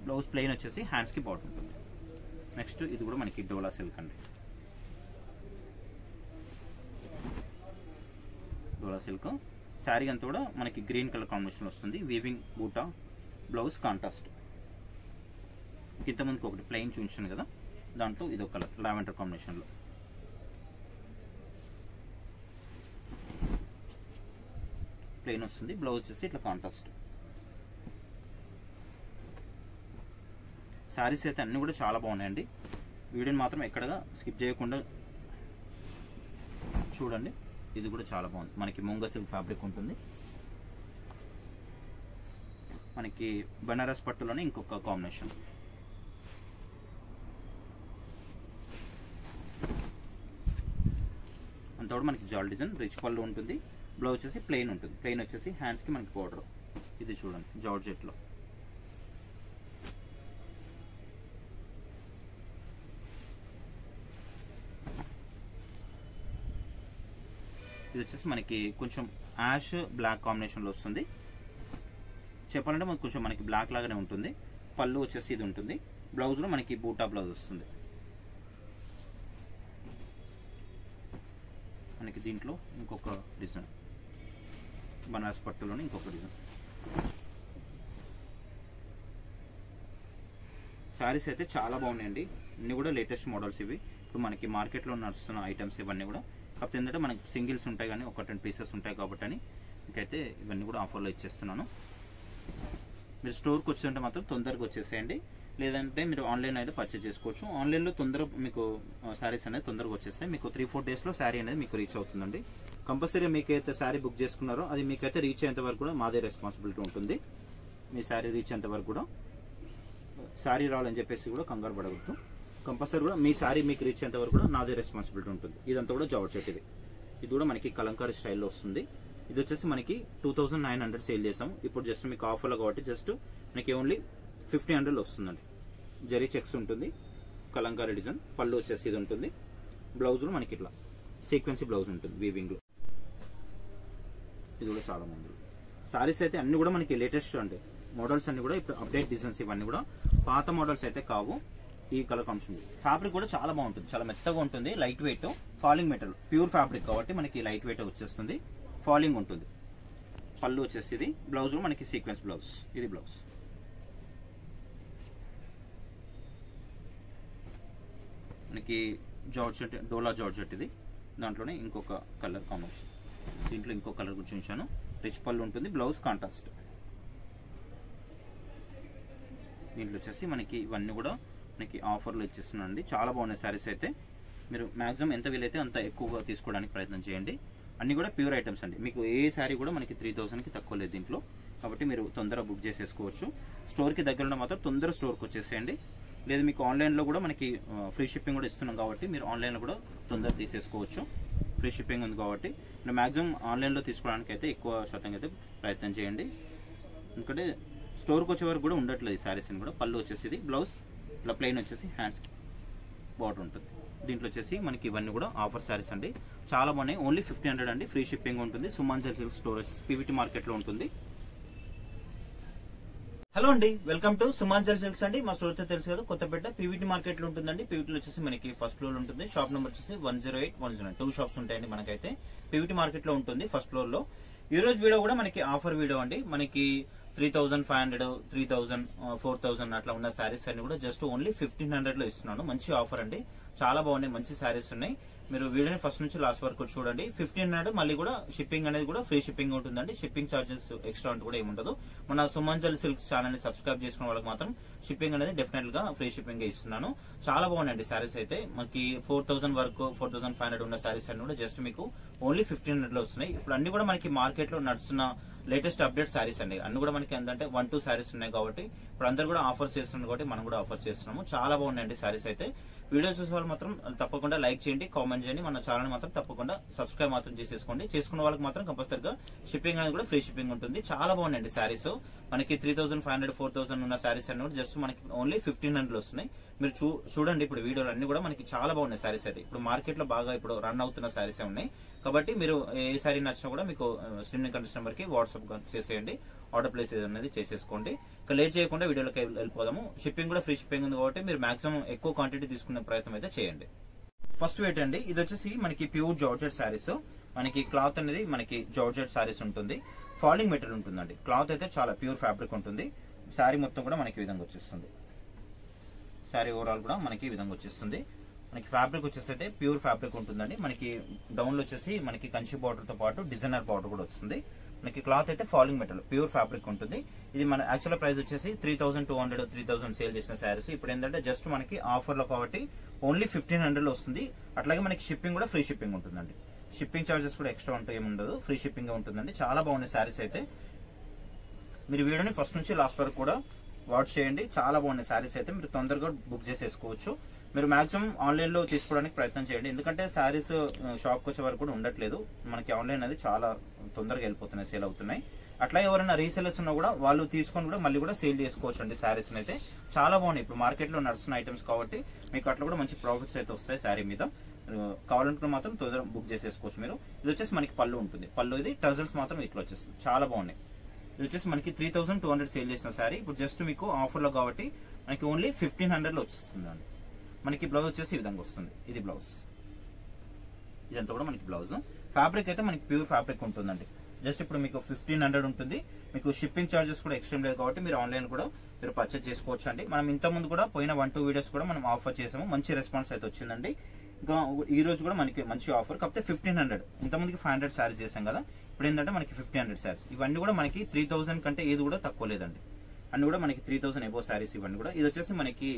బ్లౌజ్ ప్లెయిన్ వచ్చేసి హ్యాండ్స్ కి బార్డర్ ఉంటుంది. నెక్స్ట్ ఇది కూడా మనకి డోలా సిల్క్ అండి. డోలా సిల్క్ శారీ అంతా కూడా మనకి గ్రీన్ కలర్ కాంబినేషన్ వస్తుంది. వీవింగ్ బూటా. Blouse contrast. ఇంతకుముందుకు ఒకటి ప్లెయిన్ చూపించాను కదా, దాంట్లో ఇదొక కలర్ లావెండర్ కాంబినేషన్లో. ప్లెయిన్ వస్తుంది. బ్లౌజ్ వచ్చేసి ఇట్లా కాంట్రాస్ట్. శారీస్ అయితే అన్నీ కూడా చాలా బాగున్నాయండి. వీడియోని మాత్రం ఎక్కడగా స్కిప్ చేయకుండా చూడండి. ఇది కూడా చాలా బాగుంది. మనకి ముంగ సిల్క్ ఫ్యాబ్రిక్ ఉంటుంది. మనకి బనారస్ పట్టులోనే ఇంకొక కాంబినేషన్. అంతా కూడా మనకి జాల్ డిజైన్ రిచ్ పళ్ళు ఉంటుంది. బ్లౌజ్ వచ్చేసి ప్లెయిన్ ఉంటుంది. ప్లెయిన్ వచ్చేసి హ్యాండ్స్ కి మనకి బార్డర్. ఇది చూడండి జార్జెట్ లో. ఇది వచ్చేసి మనకి కొంచెం యాష్ బ్లాక్ కాంబినేషన్ లో వస్తుంది. చెప్పాలంటే మనకు కొంచెం మనకి బ్లాక్ లాగానే ఉంటుంది. పళ్ళు వచ్చేసి ఇది ఉంటుంది. బ్లౌజ్ లో మనకి బూటా బ్లౌజ్ వస్తుంది. మనకి దీంట్లో ఇంకొక డిజైన్ బనారస్ పట్టులోనే ఇంకొక డిజైన్. శారీస్ అయితే చాలా బాగున్నాయండి. ఇన్ని కూడా లేటెస్ట్ మోడల్స్ ఇవి. ఇప్పుడు మనకి మార్కెట్లో నడుస్తున్న ఐటమ్స్ ఇవన్నీ కూడా. కాకపోతే ఏంటంటే మనకి సింగిల్స్ ఉంటాయి కానీ ఒక 10 పీసెస్ ఉంటాయి కాబట్టి అని ఇంకైతే ఇవన్నీ కూడా ఆఫర్లో ఇచ్చేస్తున్నాను. మీరు స్టోర్కి వచ్చేదంటే మాత్రం తొందరగా వచ్చేసేయండి. లేదంటే మీరు ఆన్లైన్ అయితే పర్చేజ్ చేసుకోవచ్చు. ఆన్లైన్లో తొందరగా మీకు శారీస్ అనేది తొందరగా వచ్చేస్తాయి. మీకు 3-4 డేస్లో శారీ అనేది మీకు రీచ్ అవుతుందండి. కంపల్సరీ మీకైతే శారీ బుక్ చేసుకున్నారో అది మీకైతే రీచ్ అయ్యేంత వరకు కూడా మాదే రెస్పాన్సిబిలిటీ ఉంటుంది. మీ శారీ రీచ్ అయ్యేంత వరకు కూడా శారీ రావాలని చెప్పేసి కూడా కంగారు పడవద్దు. కంపల్సరీ కూడా మీ శారీ మీకు రీచ్ అయ్యేంత వరకు కూడా నాదే రెస్పాన్సిబిలిటీ ఉంటుంది. ఇదంతా కూడా జార్జెట్. ఇది కూడా మనకి కలంకారీ స్టైల్లో వస్తుంది. ఇది వచ్చేసి మనకి 2900 సేల్ చేసాం. ఇప్పుడు జస్ట్ మీకు ఆఫర్లో కాబట్టి జస్ట్ మనకి ఓన్లీ 1500 వస్తుందండి. జరీ చెక్స్ ఉంటుంది, కలంకారీ డిజైన్, పళ్ళు వచ్చేసి ఇది ఉంటుంది. బ్లౌజ్ మనకి ఇట్లా సీక్వెన్సీ బ్లౌజ్ ఉంటుంది వీవింగ్ లో. ఇది కూడా చాలా బాగుంది. సారీస్ అయితే అన్ని కూడా మనకి లేటెస్ట్ అండి. మోడల్స్ అన్ని కూడా ఇప్పుడు అప్డేట్ డిజైన్స్, ఇవన్నీ కూడా పాత మోడల్స్ అయితే కావు. ఈ కలర్ కాంబినేషన్ ఫ్యాబ్రిక్ కూడా చాలా బాగుంటుంది, చాలా మెత్తగా ఉంటుంది, light weight, falling material, pure fabric కాబట్టి మనకి లైట్ వెయిట్ వచ్చేస్తుంది, ఫాలింగ్ ఉంటుంది. పళ్ళు వచ్చేసి ఇది, బ్లౌజ్ మనకి సీక్వెన్స్ బ్లౌజ్, ఇది బ్లౌజ్. మనకి జార్జెట్, డోలా జార్జెట్ ఇది. దాంట్లోనే ఇంకొక కలర్ కాంబినేషన్, దీంట్లో ఇంకో కలర్ గురించి ఉంచాను. రిచ్ పళ్ళు ఉంటుంది, బ్లౌజ్ కాంట్రాస్ట్. దీంట్లో వచ్చేసి మనకి ఇవన్నీ కూడా మనకి ఆఫర్లో ఇచ్చేస్తున్నానండి. చాలా బాగున్నాయి శారీస్ అయితే. మీరు మాక్సిమం ఎంత వీలైతే అంత ఎక్కువగా తీసుకోవడానికి ప్రయత్నం చేయండి. అన్ని కూడా ప్యూర్ ఐటమ్స్ అండి. మీకు ఏ శారీ కూడా మనకి 3000కి తక్కువ లేదు దీంట్లో, కాబట్టి మీరు తొందరగా బుక్ చేసేసుకోవచ్చు. స్టోర్కి దగ్గరలో మాత్రం తొందరగా స్టోర్కి వచ్చేసేయండి. లేదు మీకు ఆన్లైన్లో కూడా మనకి ఫ్రీ షిప్పింగ్ కూడా ఇస్తున్నాం కాబట్టి మీరు ఆన్లైన్లో కూడా తొందరగా తీసేసుకోవచ్చు. ఫ్రీ షిప్పింగ్ ఉంది కాబట్టి మీరు మాక్సిమం ఆన్లైన్లో తీసుకోవడానికి అయితే ఎక్కువ శాతం అయితే ప్రయత్నం చేయండి. ఎందుకంటే స్టోర్కి వచ్చే వరకు కూడా ఉండట్లేదు ఈ శారీస్ని కూడా. పళ్ళు వచ్చేసి ఇది, బ్లౌజ్ ఇలా ప్లెయిన్ వచ్చేసి హ్యాండ్స్కి బార్డర్ ఉంటుంది. దీంట్లో వచ్చేసి మనకి ఇవన్నీ కూడా ఆఫర్ శారీస్ అండి, చాలా బాగున్నాయి. ఓన్లీ 1500 అండి, ఫ్రీ షిప్పింగ్ ఉంటుంది. సుమాంజల్ సిల్క్ స్టోరేజ్ పీవీటీ మార్కెట్లో ఉంటుంది. హలో అండి, వెల్కమ్ టు సుమాంజల్ సిల్క్స్ అండి. మా స్టోర్ అయితే తెలుసు కదా, కొత్తపేట పీవీటీ మార్కెట్ లో ఉంటుందండి. పీవీటీలో వచ్చేసి మనకి ఫస్ట్ ఫ్లోర్ ఉంటుంది. షాప్ నెంబర్ వచ్చేసి 108, 109, 2 షాప్స్ ఉంటాయండి మనకైతే. పీవీటీ మార్కెట్ లో ఉంటుంది ఫస్ట్ ఫ్లోర్ లో. ఈ రోజు వీడియో కూడా మనకి ఆఫర్ వీడియో అండి. మనకి 3500, 3000, 4000 అట్లా ఉన్న శారీస్ అన్ని కూడా జస్ట్ ఓన్లీ 1500 లో ఇస్తున్నాను. మంచి ఆఫర్ అండి, చాలా బాగున్నాయి, మంచి శారీస్ ఉన్నాయి. మీరు వీడియోని ఫస్ట్ నుంచి లాస్ట్ వరకు చూడండి. 1500, మళ్ళీ కూడా షిప్పింగ్ అనేది కూడా ఫ్రీ షిప్పింగ్ ఉంటుందండి. షిప్పింగ్ చార్జెస్ ఎక్స్ట్రా అంటూ కూడా ఏముండదు. మన సుమంజల్ సిల్క్స్ ఛానల్ ని సబ్స్క్రైబ్ చేసుకున్న వాళ్ళకి మాత్రం షిప్పింగ్ అనేది డెఫినెట్ గా ఫ్రీ షిప్పింగ్ ఇస్తున్నాను. చాలా బాగున్నాయండి శారీస్ అయితే. మనకి 4000 వరకు, 4500 ఉన్న శారీస్ అన్ని కూడా జస్ట్ మీకు ఓన్లీ 1500 లో వస్తున్నాయి. ఇప్పుడు అన్ని కూడా మనకి మార్కెట్ లో నడుస్తున్న లేటెస్ట్ అప్డేట్ శారీస్ అండి. అన్ని కూడా మనకి ఏంటంటే 1-2 శారీస్ ఉన్నాయి కాబట్టి ఇప్పుడు అందరు కూడా ఆఫర్స్ చేస్తున్నారు కాబట్టి మనం కూడా ఆఫర్ చేస్తున్నాము. చాలా బాగున్నాయండి శారీస్ అయితే. వీడియో చూసే వాళ్ళు మాత్రం తప్పకుండా లైక్ చేయండి, కామెంట్ చేయండి. మన ఛానల్ మాత్రం తప్పకుండా సబ్స్క్రైబ్ మాత్రం చేసేసుకోండి. చేసుకున్న వాళ్ళకి మాత్రం కంపల్సరిగా షిప్పింగ్ అనేది కూడా ఫ్రీ షిప్పింగ్ ఉంటుంది. చాలా బాగున్నాయండి శారీస్. మనకి 3500, 4000 ఉన్న శారీస్ అన్ని కూడా జస్ట్ మనకి ఓన్లీ 1500 వస్తున్నాయి. మీరు చూడండి ఇప్పుడు వీడియోలు అన్ని కూడా మనకి చాలా బాగున్నాయి శారీస్ అయితే. ఇప్పుడు మార్కెట్ లో బాగా ఇప్పుడు రన్ అవుతున్న శారీస్ ఉన్నాయి కాబట్టి మీరు ఏ శారీ నచ్చినా కూడా మీకు స్క్రీన్ కనిపిస్తున్న నెంబర్ కి వాట్సాప్ చేసేయండి, ఆర్డర్ ప్లేస్ అనేది చేసేసుకోండి. ఇక లేట్ చేయకుండా వీడియోలోకి వెళ్ళిపోదాము. షిప్పింగ్ కూడా ఫ్రీ షిప్పింగ్ ఉంది కాబట్టి మీరు మాక్సిమం ఎక్కువ క్వాంటిటీ తీసుకునే ప్రయత్నం అయితే చేయండి. ఫస్ట్ వెయిట్ అండి, ఇది వచ్చేసి మనకి ప్యూర్ జార్జెట్ శారీస్. మనకి క్లాత్ అనేది మనకి జార్జెట్ శారీస్ ఉంటుంది, ఫాలింగ్ మెటీరియల్ ఉంటుందండి. క్లాత్ అయితే చాలా ప్యూర్ ఫ్యాబ్రిక్ ఉంటుంది. శారీ మొత్తం కూడా మనకి ఈ విధంగా వచ్చేస్తుంది. శారీ ఓవరాల్ కూడా మనకి ఈ విధంగా వచ్చేస్తుంది. మనకి ఫ్యాబ్రిక్ వచ్చేసి అయితే ప్యూర్ ఫ్యాబ్రిక్ ఉంటుందండి. మనకి డౌన్ లో వచ్చేసి మనకి కంచి బార్డర్ తో పాటు డిజైనర్ బార్డర్ కూడా వస్తుంది. మనకి క్లాత్ అయితే ఫాలింగ్ మెటీరియల్ ప్యూర్ ఫ్యాబ్రిక్ ఉంటుంది. ఇది మన యాక్చువల్ ప్రైస్ వచ్చేసి 3200, 3000 సేల్ చేసిన శారీస్ ఇప్పుడు ఏంటంటే జస్ట్ మనకి ఆఫర్ లో కాబట్టి ఓన్లీ 1500 లో వస్తుంది. అట్లాగే మనకి షిప్పింగ్ కూడా ఫ్రీ షిప్పింగ్ ఉంటుందండి. షిప్పింగ్ చార్జెస్ కూడా ఎక్స్ట్రా ఉంటాయి, ఏముండదు, ఫ్రీ షిప్పింగ్ ఉంటుందండి. చాలా బాగున్నాయి శారీస్ అయితే. మీరు వీడియోని ఫస్ట్ నుంచి లాస్ట్ వరకు కూడా వాచ్ చేయండి. చాలా బాగున్నాయి శారీస్ అయితే. మీరు తొందరగా బుక్ చేసేసుకోవచ్చు. మీరు మాక్సిమం ఆన్లైన్ లో తీసుకోవడానికి ప్రయత్నం చేయండి. ఎందుకంటే శారీస్ షాప్కి వచ్చే వరకు కూడా ఉండట్లేదు. మనకి ఆన్లైన్ అనేది చాలా తొందరగా వెళ్ళిపోతున్నాయి, సేల్ అవుతున్నాయి. అట్లా ఎవరైనా రీసెలర్స్ ఉన్నా కూడా వాళ్ళు తీసుకొని కూడా మళ్ళీ కూడా సేల్ చేసుకోవచ్చు అండి. శారీస్ అయితే చాలా బాగున్నాయి. ఇప్పుడు మార్కెట్ లో నడుస్తున్న ఐటమ్స్ కాబట్టి మీకు అట్లా కూడా మంచి ప్రాఫిట్స్ అయితే వస్తాయి శారీ మీద. కావాలనుకున్న మాత్రం తొందరగా బుక్ చేసేసుకోవచ్చు మీరు. ఇది వచ్చేసి మనకి పళ్ళు ఉంటుంది. పళ్ళు ఇది టజల్స్ మాత్రం ఇట్లా వచ్చేస్తుంది. చాలా బాగున్నాయి. ఇది వచ్చేసి మనకి 3200 సేల్ చేసిన శారీ ఇప్పుడు జస్ట్ మీకు ఆఫర్ లో కాబట్టి మనకి ఓన్లీ 1500 లో వచ్చేస్తుంది అండి. మనకి బ్లౌజ్ వచ్చేసి ఈ విధంగా వస్తుంది. ఇది బ్లౌజ్, ఇదంతా కూడా మనకి బ్లౌజ్. ఫ్యాబ్రిక్ అయితే మనకి ప్యూర్ ఫ్యాబ్రిక్ ఉంటుందండి. జస్ట్ ఇప్పుడు మీకు 1500 ఉంటుంది. మీకు షిప్పింగ్ చార్జెస్ కూడా ఎక్స్ట్రీమ్ లేదు కాబట్టి మీరు ఆన్లైన్ కూడా మీరు పర్చేజ్ చేసుకోవచ్చు అండి. మనం ఇంత ముందు కూడా పోయిన 1-2 వీడియోస్ కూడా మనం ఆఫర్ చేసాము, మంచి రెస్పాన్స్ అయితే వచ్చిందండి. ఇంకా ఈ రోజు కూడా మనకి మంచి ఆఫర్, కాకపోతే 1500. ఇంతమందికి 500 శారీస్ చేసాం కదా, ఇప్పుడు ఏంటంటే మనకి 1500 శారీస్. ఇవన్నీ కూడా మనకి 3000 కంటే ఏది కూడా తక్కువ లేదండి. అన్ని కూడా మనకి 3000 ఎబో శారీస్ ఇవన్నీ కూడా. ఇది వచ్చేసి మనకి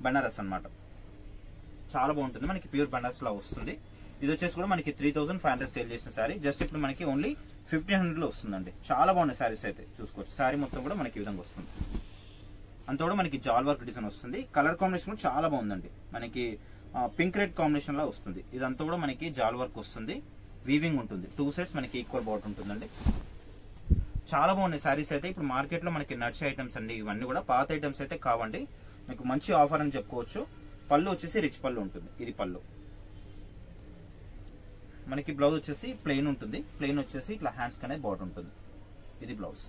బనారస్ అన్నమాట. చాలా బాగుంటుంది, మనకి ప్యూర్ బనారస్ లా వస్తుంది. ఇది వచ్చేసి కూడా మనకి 3500 సేల్ చేసిన శారీ జస్ట్ ఇప్పుడు మనకి ఓన్లీ 1500 లో వస్తుందండి. చాలా బాగున్నాయి శారీస్ అయితే, చూసుకోవచ్చు. శారీ మొత్తం కూడా మనకి ఈ విధంగా వస్తుంది. అంతా కూడా మనకి జాల్ వర్క్ డిజైన్ వస్తుంది. కలర్ కాంబినేషన్ కూడా చాలా బాగుందండి. మనకి పింక్ రెడ్ కాంబినేషన్ లా వస్తుంది. ఇదంతా కూడా మనకి జాల్ వర్క్ వస్తుంది, వీవింగ్ ఉంటుంది. 2 సైడ్స్ మనకి ఈక్వల్ బార్డర్ ఉంటుందండి. చాలా బాగున్నాయి శారీస్ అయితే. ఇప్పుడు మార్కెట్ లో మనకి నడిచే ఐటమ్స్ అండి ఇవన్నీ కూడా. పాత ఐటమ్స్ అయితే కావండి, మీకు మంచి ఆఫర్ అని చెప్పుకోవచ్చు. పళ్ళు వచ్చేసి రిచ్ పళ్ళు ఉంటుంది. ఇది పళ్ళు. మనకి బ్లౌజ్ వచ్చేసి ప్లెయిన్ ఉంటుంది. ప్లెయిన్ వచ్చేసి ఇట్లా హ్యాండ్స్ అనేది బార్డర్ ఉంటుంది. ఇది బ్లౌజ్.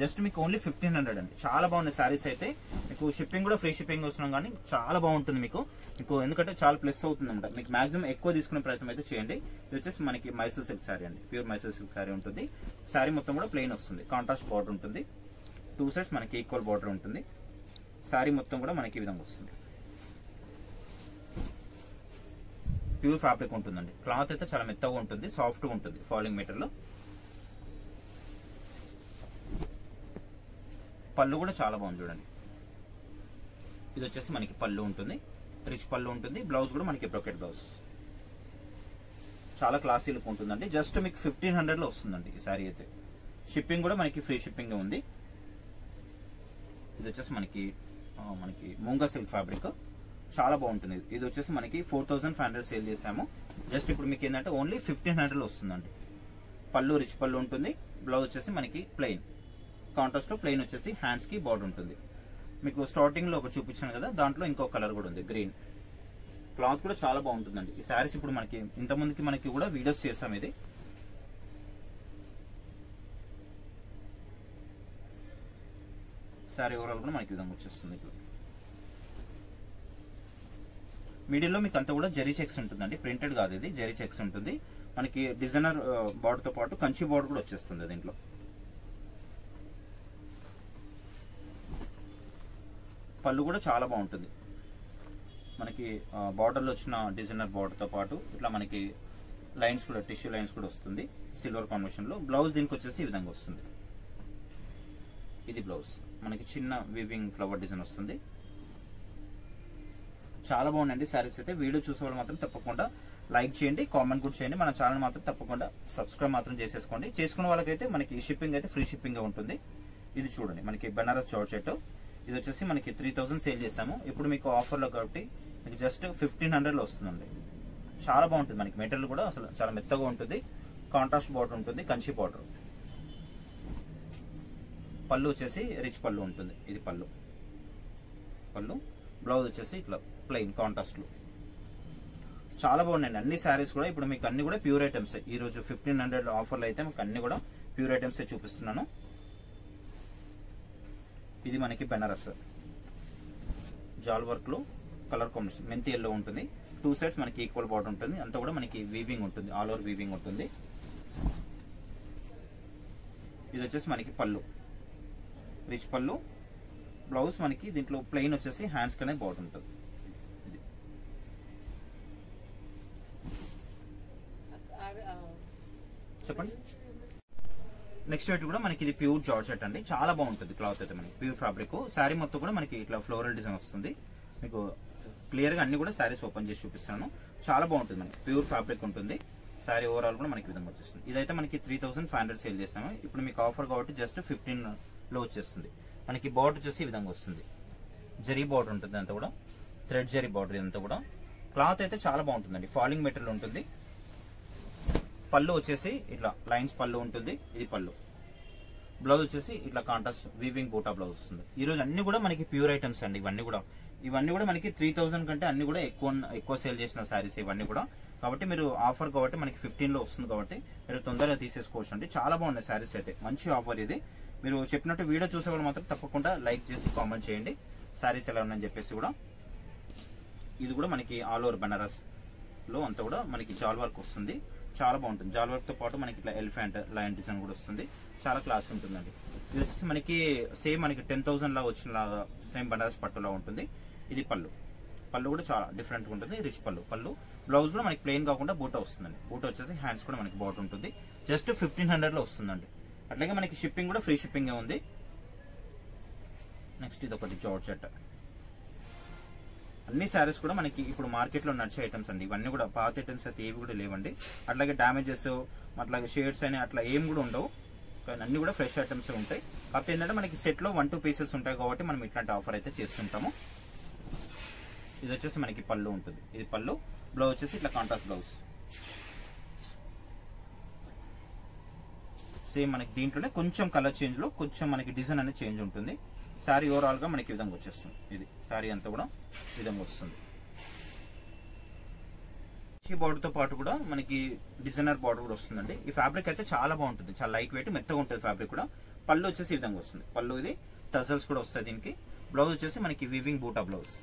జస్ట్ మీకు ఓన్లీ 1500 అండి. చాలా బాగున్నాయి శారీస్ అయితే. మీకు షిప్పింగ్ కూడా ఫ్రీ షిప్పింగ్ వస్తున్నాం కానీ చాలా బాగుంటుంది మీకు ఎందుకంటే చాలా ప్లస్ అవుతుంది అనమాట. మీకు మాక్సిమం ఎక్కువ తీసుకునే ప్రయత్నం అయితే చేయండి. ఇది వచ్చేసి మనకి మైసూర్ సిల్క్ శారీ అండి. ప్యూర్ మైసూర్ సిల్క్ శారీ ఉంటుంది. శారీ మొత్తం కూడా ప్లెయిన్ వస్తుంది. కాంట్రాస్ట్ బార్డర్ ఉంటుంది. 2 సైడ్స్ మనకి ఈక్వల్ బార్డర్ ఉంటుంది. శారీ మొత్తం కూడా మనకి ఈ విధంగా వస్తుంది. ప్యూర్ ఫ్యాబ్రిక్ ఉంటుందండి. క్లాత్ అయితే చాలా మెత్తగా ఉంటుంది, సాఫ్ట్గా ఉంటుంది ఫాలింగ్ మెటీరియల్. పళ్ళు కూడా చాలా బాగుంది చూడండి. ఇది వచ్చేసి మనకి పళ్ళు ఉంటుంది, రిచ్ పళ్ళు ఉంటుంది. బ్లౌజ్ కూడా మనకి బ్రోకెట్ బ్లౌజ్. చాలా క్లాసీ లుక్ ఉంటుందండి. జస్ట్ మీకు 1500 లో వస్తుందండి ఈ శారీ అయితే. షిప్పింగ్ కూడా మనకి ఫ్రీ షిప్పింగ్ ఉంది. ఇది వచ్చేసి మనకి మూంగా సిల్క్ ఫ్యాబ్రిక్ చాలా బాగుంటుంది. ఇది వచ్చేసి మనకి 4500 సేల్ చేసాము. జస్ట్ ఇప్పుడు మీకు ఏంటంటే ఓన్లీ 1500 లో వస్తుందండి. పళ్ళు రిచ్ పళ్ళు ఉంటుంది. బ్లౌజ్ వచ్చేసి మనకి ప్లెయిన్ కాంట్రాస్ట్ లో ప్లెయిన్ వచ్చేసి హ్యాండ్స్ కి బార్డర్ ఉంటుంది. మీకు స్టార్టింగ్ లో ఒకటి చూపించాను కదా, దాంట్లో ఇంకో కలర్ కూడా ఉంది గ్రీన్. క్లాత్ కూడా చాలా బాగుంటుందండి ఈ శారీస్. ఇప్పుడు మనకి ఇంతకుముందుకి మనకి కూడా వీడియోస్ చేసాం. ఇది శారీ ఓవరాల్ కూడా మనకి విధంగా వచ్చేస్తుంది. ఇప్పుడు మిడిల్లో మీకు అంతా కూడా జరీ చెక్స్ ఉంటుందండి. ప్రింటెడ్ కాదు ఇది, జరీ చెక్స్ ఉంటుంది. మనకి డిజైనర్ బార్డర్ తో పాటు కంచి బార్డర్ కూడా వచ్చేస్తుంది దీంట్లో. పళ్ళు కూడా చాలా బాగుంటుంది. మనకి బార్డర్లో వచ్చిన డిజైనర్ బార్డర్తో పాటు ఇట్లా మనకి లైన్స్ కూడా, టిష్యూ లైన్స్ కూడా వస్తుంది సిల్వర్ కాంబినేషన్లో. బ్లౌజ్ దీనికి వచ్చేసి ఈ విధంగా వస్తుంది. ఇది బ్లౌజ్. మనకి చిన్న వీవింగ్ ఫ్లవర్ డిజైన్ వస్తుంది. చాలా బాగుందండి శారీస్ అయితే. వీడియో చూసే వాళ్ళు మాత్రం తప్పకుండా లైక్ చేయండి, కామెంట్ కూడా చేయండి. మన ఛానల్ మాత్రం తప్పకుండా సబ్స్క్రైబ్ మాత్రం చేసేసుకోండి. చేసుకున్న వాళ్ళకైతే మనకి షిప్పింగ్ అయితే ఫ్రీ షిప్పింగ్ ఉంటుంది. ఇది చూడండి మనకి బనారస్ జార్జెట్. ఇది వచ్చేసి మనకి 3000 సేల్ చేసాము. ఇప్పుడు మీకు ఆఫర్లో కాబట్టి మీకు జస్ట్ 1500 లో వస్తుందండి. చాలా బాగుంటుంది. మనకి మెటీరియల్ కూడా అసలు చాలా మెత్తగా ఉంటుంది. కాంట్రాస్ట్ బార్డర్ ఉంటుంది, కంచి బార్డర్. పళ్ళు వచ్చేసి రిచ్ పళ్ళు ఉంటుంది. ఇది పళ్ళు. బ్లౌజ్ వచ్చేసి ఇట్లా ప్లెయిన్ కాంట్రాస్ట్ లో. చాలా బాగున్నాయండి అన్ని శారీస్ కూడా. ఇప్పుడు మీకు అన్ని కూడా ప్యూర్ ఐటమ్స్. ఈ రోజు 1500 ఆఫర్లో అయితే మీకు అన్ని కూడా ప్యూర్ ఐటమ్స్ చూపిస్తున్నాను. ఇది మనకి బెనారస్ జాల్ వర్క్ లో కలర్ కాంబినేషన్ మెంతి ఎల్లో ఉంటుంది. 2 సైడ్స్ మనకి ఈక్వల్ బార్డర్ ఉంటుంది. అంతా కూడా మనకి వీవింగ్ ఉంటుంది, ఆల్ ఓవర్ వీవింగ్ ఉంటుంది. ఇది వచ్చేసి మనకి పళ్ళు, రిచ్ పళ్ళు. బ్లౌజ్ మనకి దీంట్లో ప్లెయిన్ వచ్చేసి హ్యాండ్స్ కనే బార్డర్ ఉంటుంది. చెప్పండి. నెక్స్ట్ వెయిట్ కూడా మనకి ఇది ప్యూర్ జార్జెట్ అండి. చాలా బాగుంటుంది క్లాత్ అయితే. మనకి ప్యూర్ ఫ్యాబ్రిక్. శారీ మొత్తం కూడా మనకి ఇట్లా ఫ్లోరల్ డిజైన్ వస్తుంది. మీకు క్లియర్ గా అన్ని కూడా శారీస్ ఓపెన్ చేసి చూపిస్తాను. చాలా బాగుంటుంది. మనకి ప్యూర్ ఫ్యాబ్రిక్ ఉంటుంది. శారీ ఓవరాల్ కూడా మనకి విధంగా వచ్చేస్తుంది. ఇదైతే మనకి 3500 సేల్ చేస్తాము. ఇప్పుడు మీకు ఆఫర్ కాబట్టి జస్ట్ 15 లో వచ్చేస్తుంది. మనకి బార్డర్ వచ్చేసి ఈ విధంగా వస్తుంది. జరీ బార్డర్ ఉంటుంది అంతా కూడా, థ్రెడ్ జరీ బార్డర్ ఇదంతా కూడా. క్లాత్ అయితే చాలా బాగుంటుందండి. ఫాలింగ్ మెటీరియల్ ఉంటుంది. పళ్ళు వచ్చేసి ఇట్లా లైన్స్ పళ్ళు ఉంటుంది. ఇది పళ్ళు. బ్లౌజ్ వచ్చేసి ఇట్లా కాంట్రాస్ట్ వీవింగ్ బూటా బ్లౌజ్ వస్తుంది. ఈ రోజు అన్ని కూడా మనకి ప్యూర్ ఐటమ్స్ అండి. ఇవన్నీ కూడా మనకి 3000 కంటే అన్ని కూడా ఎక్కువ సేల్ చేసిన శారీస్ ఇవన్నీ కూడా. కాబట్టి మీరు ఆఫర్ కాబట్టి మనకి 15 లో వస్తుంది కాబట్టి మీరు తొందరగా తీసేసుకోవచ్చు అండి. చాలా బాగున్నాయి శారీస్ అయితే. మంచి ఆఫర్ ఇది. మీరు చెప్పినట్టు వీడియో చూసేవాళ్ళు మాత్రం తప్పకుండా లైక్ చేసి కామెంట్ చేయండి శారీస్ ఎలా ఉన్నాయని చెప్పేసి కూడా. ఇది కూడా మనకి ఆల్ ఓవర్ బనారస్ లో అంతా కూడా మనకి జాల్ వర్క్ వస్తుంది. చాలా బాగుంటుంది. జాల్ వర్క్ తో పాటు మనకి ఇట్లా ఎలిఫెంట్ లయన్ డిజైన్ కూడా వస్తుంది. చాలా క్లాస్ ఉంటుందండి. ఇది వచ్చేసి మనకి సేమ్ మనకి 10,000 లా వచ్చిన సేమ్ బనారస్ పట్టులా ఉంటుంది. ఇది పళ్ళు. పళ్ళు కూడా చాలా డిఫరెంట్ గా ఉంటుంది. రిచ్ పళ్ళు. బ్లౌజ్ కూడా మనకి ప్లెయిన్ కాకుండా బూటా వస్తుందండి. బూటా వచ్చేసి హ్యాండ్స్ కూడా మనకి బార్డర్ ఉంటుంది. జస్ట్ 1500 లో వస్తుందండి. అట్లాగే మనకి షిప్పింగ్ కూడా ఫ్రీ షిప్పింగ్ ఉంది. నెక్స్ట్ ఇది ఒకటి జార్జెట్. అన్ని శారీస్ కూడా మనకి ఇప్పుడు మార్కెట్ లో నడిచే ఐటమ్స్ అండి. ఇవన్నీ కూడా పాత ఐటమ్స్ అయితే ఏవి కూడా లేవండి. అట్లాగే డ్యామేజెస్ అట్లాగే షేడ్స్ అని అట్లా ఏం కూడా ఉండవు. కానీ అన్ని కూడా ఫ్రెష్ ఐటమ్స్ ఉంటాయి. కాకపోతే ఏంటంటే మనకి సెట్ లో 1-2 పీసెస్ ఉంటాయి కాబట్టి మనం ఇట్లాంటి ఆఫర్ అయితే చేస్తుంటాము. ఇది వచ్చేసి మనకి పళ్ళు ఉంటుంది. ఇది పళ్ళు. బ్లౌజ్ వచ్చేసి ఇట్లా కాంట్రాస్ట్ బ్లౌజ్. సేమ్ మనకి దీంట్లోనే కొంచెం కలర్ చేంజ్ లో కొంచెం మనకి డిజైన్ అనేది చేంజ్ ఉంటుంది. శారీ ఓవరాల్ గా మనకి ఈ విధంగా వచ్చేస్తుంది. ఇది శారీ అంతా కూడా ఈ విధంగా వస్తుంది. బార్డర్ తో పాటు కూడా మనకి డిజైనర్ బార్డర్ కూడా వస్తుందండి. ఈ ఫ్యాబ్రిక్ అయితే చాలా బాగుంటుంది, చాలా లైట్ వెయిట్ మెత్తగా ఉంటుంది ఫ్యాబ్రిక్ కూడా. పళ్ళు వచ్చేసి ఈ విధంగా వస్తుంది. పళ్ళు ఇది టజల్స్ కూడా వస్తాయి దీనికి. బ్లౌజ్ వచ్చేసి మనకి వీవింగ్ బూటా బ్లౌజ్.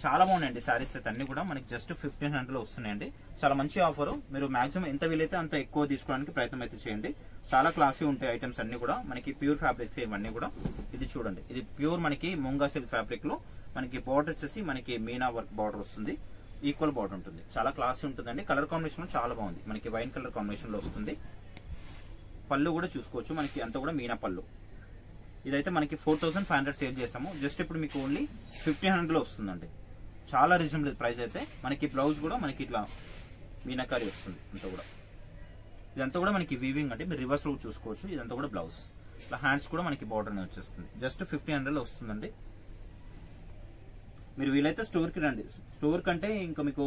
చాలా బాగున్నాయండి శారీస్ అయితే అన్ని కూడా మనకి జస్ట్ 1500 లో వస్తున్నాయండి. చాలా మంచి ఆఫర్. మీరు మాక్సిమం ఎంత వీలైతే అంత ఎక్కువ తీసుకోవడానికి ప్రయత్నం అయితే చేయండి. చాలా క్లాసీ ఉంటాయి ఐటమ్స్ అన్ని కూడా. మనకి ప్యూర్ ఫ్యాబ్రిక్స్ ఇవన్నీ కూడా. ఇది చూడండి, ఇది ప్యూర్ మనకి ముంగా సిల్క్ ఫ్యాబ్రిక్ లో మనకి బార్డర్ వచ్చేసి మనకి మీనా వర్క్ బార్డర్ వస్తుంది. ఈక్వల్ బార్డర్ ఉంటుంది. చాలా క్లాసీ ఉంటుందండి. కలర్ కాంబినేషన్ చాలా బాగుంది. మనకి వైన్ కలర్ కాంబినేషన్ లో వస్తుంది. పళ్ళు కూడా చూసుకోవచ్చు, మనకి అంతా కూడా మీనా పళ్ళు. ఇదైతే మనకి 4500 సేల్ చేసాము. జస్ట్ ఇప్పుడు మీకు ఓన్లీ 1500 లో వస్తుందండి. చాలా రీజనబుల్ ప్రైస్ అయితే. మనకి బ్లౌజ్ కూడా మనకి ఇట్లా మీనాకారి వస్తుంది. అంతా కూడా ఇదంతా కూడా మనకి వీవింగ్ అంటే మీరు రివర్స్ లో చూసుకోవచ్చు. ఇదంతా కూడా బ్లౌజ్. ఇట్లా హ్యాండ్స్ కూడా మనకి బార్డర్ అనేది వచ్చేస్తుంది. జస్ట్ 1500 లో వస్తుందండి. మీరు వీలైతే స్టోర్ కి రండి. స్టోర్ కంటే ఇంకా మీకు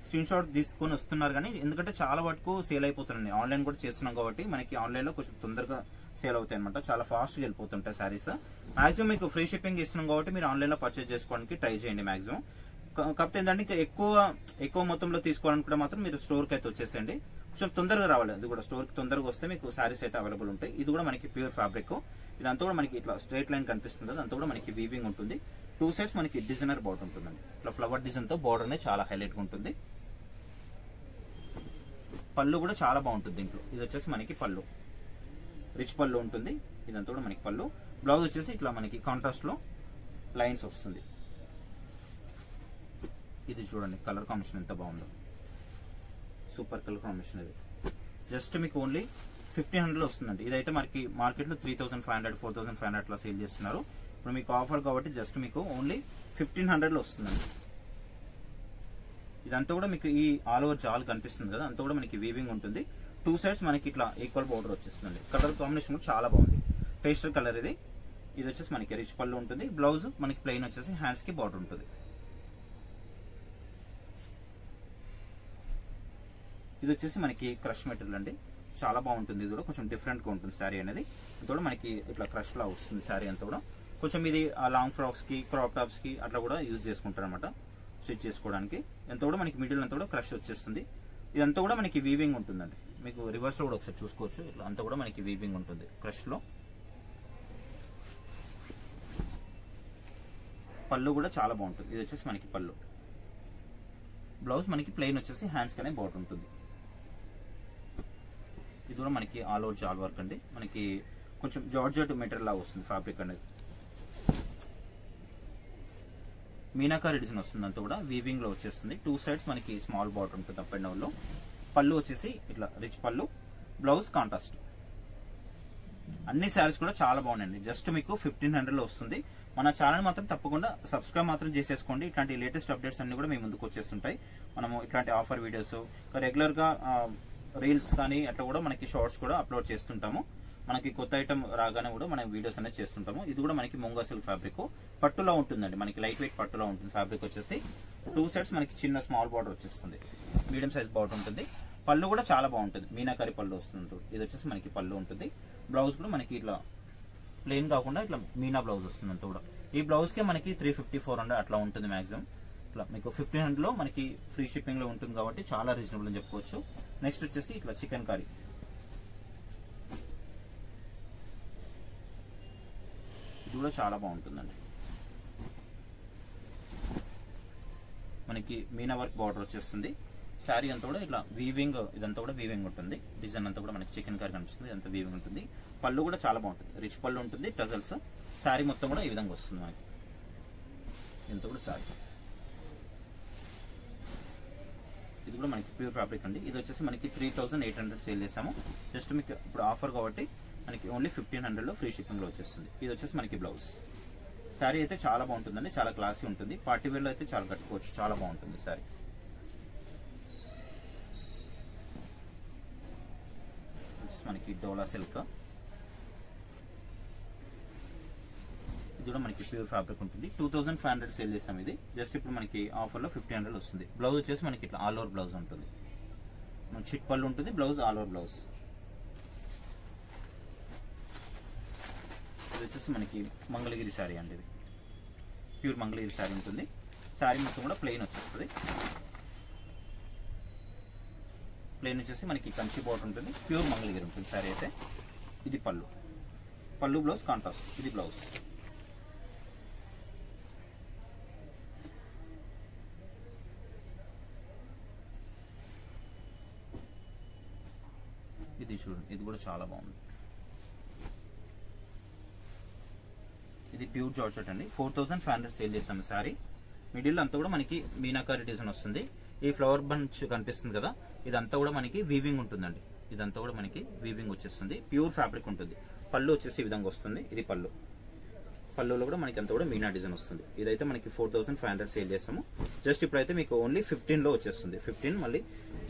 స్క్రీన్ షాట్ తీసుకొని వస్తున్నారు కానీ ఎందుకంటే చాలా వరకు సేల్ అయిపోతున్నాయి. ఆన్లైన్ కూడా చేస్తున్నాం కాబట్టి మనకి ఆన్లైన్ లో కొంచెం తొందరగా సేల్ అవుతాయి అనమాట. చాలా ఫాస్ట్ గా వెళ్ళిపోతుంటాయి శారీస్. మాక్సిమం మీకు ఫ్రీ షిప్పింగ్ ఇస్తున్నాం కాబట్టి మీరు ఆన్లైన్ లో పర్చేజ్ చేసుకోవడానికి ట్రై చేయండి మాక్సిమం. కాకపోతే ఏంటంటే ఇంకా ఎక్కువ మొత్తంలో తీసుకోవాలనుకుంటే మాత్రం మీరు స్టోర్ కి అయితే వచ్చేసేయండి. కొంచెం తొందరగా రావాలి. అది కూడా స్టోర్ కి తొందరగా వస్తే మీకు శారీస్ అయితే అవైలబుల్ ఉంటాయి. ఇది కూడా మనకి ప్యూర్ ఫ్యాబ్రిక్. ఇదంతా కూడా మనకి ఇట్లా స్ట్రైట్ లైన్ కనిపిస్తుంది. అదంతా కూడా మనకి వీవింగ్ ఉంటుంది. 2 సైడ్స్ మనకి డిజైనర్ బార్డర్ ఉంటుందండి. ఇట్లా ఫ్లవర్ డిజైన్ తో బార్డర్ అనేది చాలా హైలైట్ గా ఉంటుంది. పళ్ళు కూడా చాలా బాగుంటుంది దీంట్లో. ఇది వచ్చేసి మనకి పళ్ళు రిచ్ పళ్ళు ఉంటుంది. ఇదంతా కూడా మనకి పళ్ళు. బ్లౌజ్ వచ్చేసి ఇట్లా మనకి కాంట్రాస్ట్ లో లైన్స్ వస్తుంది. ఇది చూడండి కలర్ కాంబినేషన్ ఎంత బాగుందో. Super colour combination. ఇది జస్ట్ మీకు ఓన్లీ 1500 లో వస్తుందండి. ఇదైతే మనకి మార్కెట్ లో 3500 4500 అట్లా సేల్ చేస్తున్నారు. ఇప్పుడు మీకు ఆఫర్ కాబట్టి జస్ట్ మీకు ఓన్లీ 1500 లో వస్తుందండి. ఇదంతా కూడా మీకు ఈ ఆల్ ఓవర్ జాల్ కనిపిస్తుంది కదా, అంతా కూడా మనకి వీవింగ్ ఉంటుంది. 2 సైడ్స్ మనకి ఇట్లా ఈక్వల్ బార్డర్ వచ్చేస్తుంది. కలర్ కాంబినేషన్ కూడా చాలా బాగుంది. పేస్టల్ కలర్ ఇది. ఇది వచ్చేసి మనకి రిచ్ పళ్ళు ఉంటుంది. బ్లౌజ్ మనకి ప్లెయిన్ వచ్చేసి హ్యాండ్స్ కి బార్డర్ ఉంటుంది. ఇది వచ్చేసి మనకి క్రష్ మెటీరియల్ అండి. చాలా బాగుంటుంది. ఇది కూడా కొంచెం డిఫరెంట్ గా ఉంటుంది శారీ అనేది. ఇది కూడా మనకి ఇట్లా క్రష్ లా వస్తుంది శారీ అంతా కూడా. కొంచెం ఇది లాంగ్ ఫ్రాక్స్ కి క్రాప్ టాప్స్ కి అట్లా కూడా యూజ్ చేసుకుంటారు అనమాట స్టిచ్ చేసుకోవడానికి. ఎంత కూడా మనకి మిడిల్ అంతా కూడా క్రష్ వచ్చేస్తుంది. ఇదంతా కూడా మనకి వీవింగ్ ఉంటుందండి. మీకు రివర్స్ లో కూడా ఒకసారి చూసుకోవచ్చు. ఇట్లా అంతా కూడా మనకి వీవింగ్ ఉంటుంది క్రష్ లో. పళ్ళు కూడా చాలా బాగుంటుంది. ఇది వచ్చేసి మనకి పళ్ళు. బ్లౌజ్ మనకి ప్లెయిన్ వచ్చేసి హ్యాండ్స్ కనే బార్డర్ ఉంటుంది. ఇది కూడా మనకి ఆల్ ఓవర్ జాల్ వర్క్ అండి. మనకి కొంచెం జార్జెట్ మెటీరియల్ లా వస్తుంది ఫ్యాబ్రిక్ అనేది. మీనాకారి డిజైన్ వస్తుంది. అంతా కూడా వీవింగ్ లో వచ్చేస్తుంది. 2 సైడ్స్ మనకి స్మాల్ బార్డర్ ఉంటుంది అప్ అండ్ డౌన్ లో. పళ్ళు వచ్చేసి ఇట్లా రిచ్ పళ్ళు. Blouse contrast. అన్ని శారీస్ కూడా చాలా బాగున్నాయండి. జస్ట్ మీకు 1500 లో వస్తుంది. మన ఛానల్ మాత్రం తప్పకుండా సబ్స్క్రైబ్ మాత్రం చేసేసుకోండి. ఇట్లాంటి లేటెస్ట్ అప్డేట్స్ అన్ని కూడా మీ ముందుకు వచ్చేస్తుంటాయి. మనము ఇట్లాంటి ఆఫర్ వీడియోస్ రెగ్యులర్ గా రీల్స్ కానీ అట్లా కూడా మనకి షార్ట్స్ కూడా అప్లోడ్ చేస్తుంటాము. మనకి కొత్త ఐటమ్ రాగానే కూడా మనం వీడియోస్ అనేది చేస్తుంటాము. ఇది కూడా మనకి ముంగా సిల్క్ ఫ్యాబ్రిక్ పట్టులో ఉంటుందండి. మనకి లైట్ వెయిట్ పట్టులో ఉంటుంది. ఫ్యాబ్రిక్ వచ్చేసి 2 సైడ్స్ మనకి చిన్న స్మాల్ బార్డర్ వచ్చేస్తుంది. మీడియం సైజ్ బార్డర్ ఉంటుంది. పళ్ళు కూడా చాలా బాగుంటుంది. మీనాకారి పళ్ళు వస్తుంది. ఇది వచ్చేసి మనకి పళ్ళు ఉంటుంది. బ్లౌజ్ కూడా మనకి ఇట్లా ప్లెయిన్ కాకుండా ఇట్లా మీనా బ్లౌజ్ వస్తుంది. అంతా కూడా ఈ బ్లౌజ్ కే మనకి 350 400 అట్లా ఉంటుంది మాక్సిమం. ఇట్లా మీకు 1500 లో మనకి ఫ్రీ షిప్పింగ్ లో ఉంటుంది కాబట్టి చాలా రీజనబుల్ అని చెప్పుకోవచ్చు. నెక్స్ట్ వచ్చేసి ఇట్లా చికెన్ కర్రీ. ఇది కూడా చాలా బాగుంటుందండి. మనకి మీనా వర్క్ బార్డర్ వచ్చేస్తుంది. శారీ అంతా కూడా ఇట్లా వీవింగ్, ఇదంతా కూడా వీవింగ్ ఉంటుంది. డిజైన్ అంతా కూడా మనకి చికెన్ కర్రీ కనిపిస్తుంది. ఇదంతా వీవింగ్ ఉంటుంది. పళ్ళు కూడా చాలా బాగుంటుంది. రిచ్ పళ్ళు ఉంటుంది. టజల్స్. శారీ మొత్తం కూడా ఈ విధంగా వస్తుంది మనకి. ఇదంతా కూడా శారీ. ఇది కూడా మనకి ప్యూర్ ఫ్యాబ్రిక్ అండి. ఇది వచ్చేసి మనకి 3800 సేల్ చేసాము. జస్ట్ మీకు ఇప్పుడు ఆఫర్ కాబట్టి మనకి ఓన్లీ 1500 లో ఫ్రీ షిప్పింగ్ లో వచ్చేస్తుంది. ఇది వచ్చేసి మనకి బ్లౌజ్. శారీ అయితే చాలా బాగుంటుందండి. చాలా క్లాసీ ఉంటుంది. పార్టీ వేర్ లో అయితే చాలా కట్టుకోవచ్చు. చాలా బాగుంటుంది శారీ. మనకి డోలా సిల్క్. ఇది కూడా మనకి ప్యూర్ ఫ్యాబ్రిక్ ఉంటుంది. 2500 సేల్ చేసాం. ఇది జస్ట్ ఇప్పుడు మనకి ఆఫర్ లో 1500 వస్తుంది. బ్లౌజ్ వచ్చేసి మనకి ఇట్లా ఆల్ ఓవర్ బ్లౌజ్ ఉంటుంది. చిట్ పళ్ళు ఉంటుంది. Blouse all over blouse. ఇది వచ్చేసి మనకి మంగళగిరి శారీ అండి, ఇది ప్యూర్ మంగళగిరి శారీ ఉంటుంది. శారీ మొత్తం కూడా ప్లెయిన్ వచ్చేస్తుంది. ప్లెయిన్ వచ్చేసి మనకి కంచి బోర్డర్ ఉంటుంది, ప్యూర్ మంగళగిరి ఉంటుంది శారీ అయితే. ఇది పళ్ళు బ్లౌజ్ కాంట్రాస్ట్, ఇది బ్లౌజ్. ఇది చూడండి, ఇది కూడా చాలా బాగుంది. ఇది ప్యూర్ జార్జెట్ అండి, 4500 సేల్ చేసాము శారీ. మిడిల్ అంతా కూడా మనకి మీనాకారి డిజైన్ వస్తుంది. ఈ ఫ్లవర్ బంచ్ కనిపిస్తుంది కదా, ఇదంతా కూడా మనకి వీవింగ్ ఉంటుందండి. ఇదంతా కూడా మనకి వీవింగ్ వచ్చేస్తుంది, ప్యూర్ ఫ్యాబ్రిక్ ఉంటుంది. పళ్ళు వచ్చేసి ఈ విధంగా వస్తుంది, ఇది పళ్ళులో కూడా మనకి అంతా కూడా మీనా డిజైన్ వస్తుంది. ఇదైతే మనకి 4500 సేల్ చేస్తాము. జస్ట్ ఇప్పుడైతే మీకు ఓన్లీ 15లో వచ్చేస్తుంది. 15 మళ్ళీ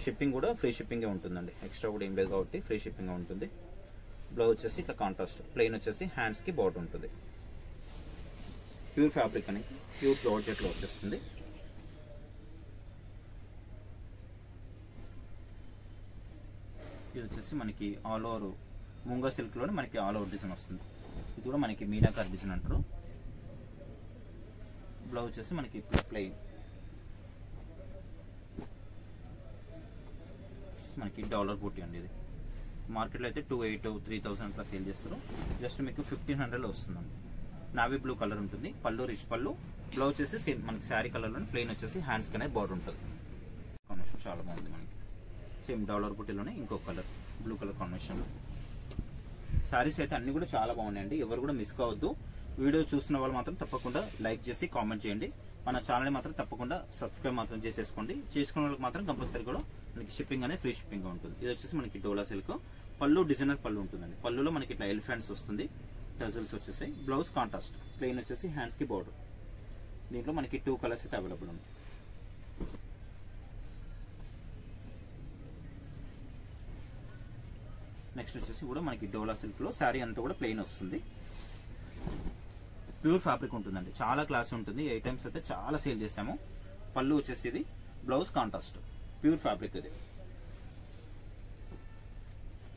షిప్పింగ్ కూడా ఫ్రీ షిప్పింగే ఉంటుందండి, ఎక్స్ట్రా కూడా ఏం లేదు కాబట్టి ఫ్రీ షిప్పింగ్ ఉంటుంది. బ్లౌజ్ వచ్చేసి ఇట్లా కాంట్రాస్ట్, ప్లెయిన్ వచ్చేసి హ్యాండ్స్ కి బార్డర్ ఉంటుంది. ప్యూర్ ఫ్యాబ్రిక్ అని ప్యూర్ జార్జెట్ లో వచ్చేస్తుంది. ఇది వచ్చేసి మనకి ఆల్ ఓవర్ ముంగా సిల్క్ లోనే మనకి ఆల్ ఓవర్ డిజైన్ వస్తుంది. ఇది కూడా మనకి మీనాకారి డిజైన్ అంటారు. బ్లౌజ్ వచ్చేసి మనకి ప్లెయిన్, మనకి డాలర్ బూటీ అండి. ఇది మార్కెట్లో అయితే 2800 3000 అట్లా సేల్ చేస్తారు. జస్ట్ మీకు 1500లో వస్తుందండి. నావీ బ్లూ కలర్ ఉంటుంది, పళ్ళు రిచ్ పళ్ళు. బ్లౌజ్ వచ్చేసి సేమ్ మనకి శారీ కలర్లో, ప్లెయిన్ వచ్చేసి హ్యాండ్స్ కనే బార్డర్ ఉంటుంది. కాంబినేషన్ చాలా బాగుంది మనకి. సేమ్ డాలర్ బుట్టీలోనే ఇంకొక కలర్, బ్లూ కలర్ కాంబినేషన్లో. శారీస్ అయితే అన్ని కూడా చాలా బాగున్నాయండి, ఎవరు కూడా మిస్ కావద్దు. వీడియో చూస్తున్న వాళ్ళు మాత్రం తప్పకుండా లైక్ చేసి కామెంట్ చేయండి. మన ఛానల్ మాత్రం తప్పకుండా సబ్స్క్రైబ్ మాత్రం చేసేసుకోండి. చేసుకున్న వాళ్ళకి మాత్రం కంపల్సరీ కూడా మనకి షిప్పింగ్ అనేది ఫ్రీ షిప్పింగ్ ఉంటుంది. ఇది వచ్చేసి మనకి డోలా సిల్క్, పళ్ళు డిజైనర్ పళ్ళు ఉంటుందండి. పళ్ళులో మనకి ఇట్లా ఎలిఫెంట్స్ వస్తుంది, టజల్స్ వచ్చేసాయి. బ్లౌజ్ కాంట్రాస్ట్, ప్లెయిన్ వచ్చేసి హ్యాండ్స్ కి బార్డర్. దీంట్లో మనకి 2 కలర్స్ అయితే అవైలబుల్ ఉంది. నెక్స్ట్ వచ్చేసి కూడా మనకి డోలా సిల్క్ లో శారీ అంతా కూడా ప్లెయిన్ వస్తుంది. ప్యూర్ ఫ్యాబ్రిక్ ఉంటుందండి, చాలా క్లాస్ ఉంటుంది. 8 టైమ్స్ అయితే చాలా సేల్ చేసాము. పళ్ళు వచ్చేసి ఇది, బ్లౌజ్ కాంట్రాస్ట్, ప్యూర్ ఫ్యాబ్రిక్ ఇది.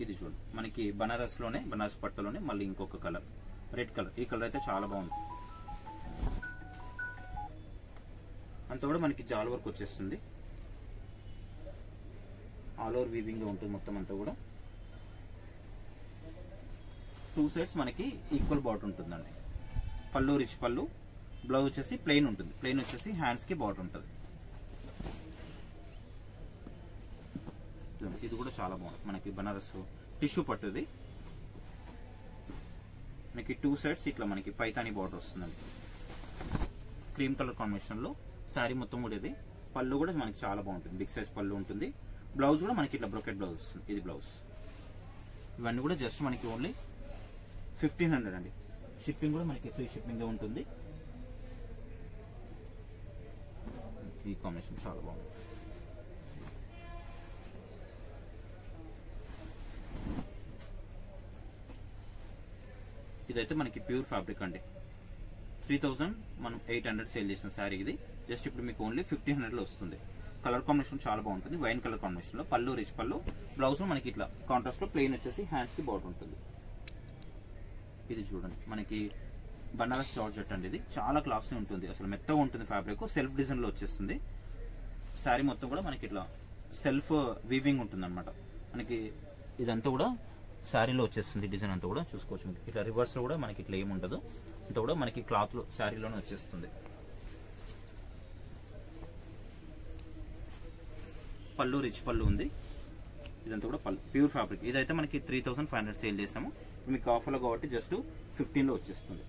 ఇది చూడు మనకి బనారస్ లోనే, బనారస్ పట్టులోనే మళ్ళీ ఇంకొక కలర్, రెడ్ కలర్. ఈ కలర్ అయితే చాలా బాగుంది. అంతా కూడా మనకి జాల్ వర్క్ వచ్చేస్తుంది, ఆల్ ఓవర్ వీవింగ్ ఉంటుంది మొత్తం అంతా కూడా. 2 సైడ్స్ మనకి ఈక్వల్ బార్డర్ ఉంటుందండి. పళ్ళు రిచ్ పళ్ళు, బ్లౌజ్ వచ్చేసి ప్లెయిన్ ఉంటుంది. ప్లెయిన్ వచ్చేసి హ్యాండ్స్ కి బార్డర్ ఉంటుంది. ఇది కూడా చాలా బాగుంది మనకి బనారస్ టిష్యూ పట్టుది. మనకి 2 సైడ్స్ ఇట్లా మనకి పైతాని బార్డర్ వస్తుందండి, క్రీమ్ కలర్ కాంబినేషన్ లో. శారీ మొత్తం కూడా ఇది. పళ్ళు కూడా మనకి చాలా బాగుంటుంది, బిగ్ సైజ్ పళ్ళు ఉంటుంది. బ్లౌజ్ కూడా మనకి ఇట్లా బ్రోకెట్ బ్లౌజ్ వస్తుంది, ఇది బ్లౌజ్. ఇవన్నీ కూడా జస్ట్ మనకి ఓన్లీ 1500 అండి. షిప్పింగ్ కూడా మనకి ఫ్రీ షిప్పింగ్ ఉంటుంది. ఈ కాంబినేషన్ చాలా బాగుంది. ఇదైతే మనకి ప్యూర్ ఫ్యాబ్రిక్ అండి. 3000 మనం 800 సేల్ చేసిన శారీ ఇది. జస్ట్ ఇప్పుడు మీకు ఓన్లీ 1500లో వస్తుంది. కలర్ కాంబినేషన్ చాలా బాగుంటుంది, వైన్ కలర్ కాంబినేషన్ లో. పళ్ళు రిచ్ పళ్ళు, బ్లౌజ్ మనకి ఇట్లా కాంట్రాస్ట్ లో ప్లెయిన్ వచ్చేసి హ్యాండ్స్ కి బార్డర్ ఉంటుంది. ఇది చూడండి మనకి బనారస్ జార్జెట్ అండి. ఇది చాలా క్లాసీ ఉంటుంది, అసలు మెత్తగా ఉంటుంది ఫ్యాబ్రిక్. సెల్ఫ్ డిజైన్ లో వచ్చేస్తుంది. శారీ మొత్తం కూడా మనకి ఇట్లా సెల్ఫ్ వీవింగ్ ఉంటుంది అనమాట. మనకి ఇదంతా కూడా శారీలో వచ్చేస్తుంది. డిజైన్ అంతా కూడా చూసుకోవచ్చు. మీకు ఇట్లా రివర్స్ లో కూడా మనకి ఇట్లా ఏమి ఉండదు, అంతా కూడా మనకి క్లాత్ లో శారీలోనే వచ్చేస్తుంది. పళ్ళు రిచ్ పళ్ళు ఉంది. ఇదంతా కూడా పళ్ళు ప్యూర్ ఫ్యాబ్రిక్. ఇదైతే మనకి 3500 సేల్ చేసాము. మీకు ఆఫర్లో కాబట్టి జస్ట్ 15లో వచ్చేస్తుంది.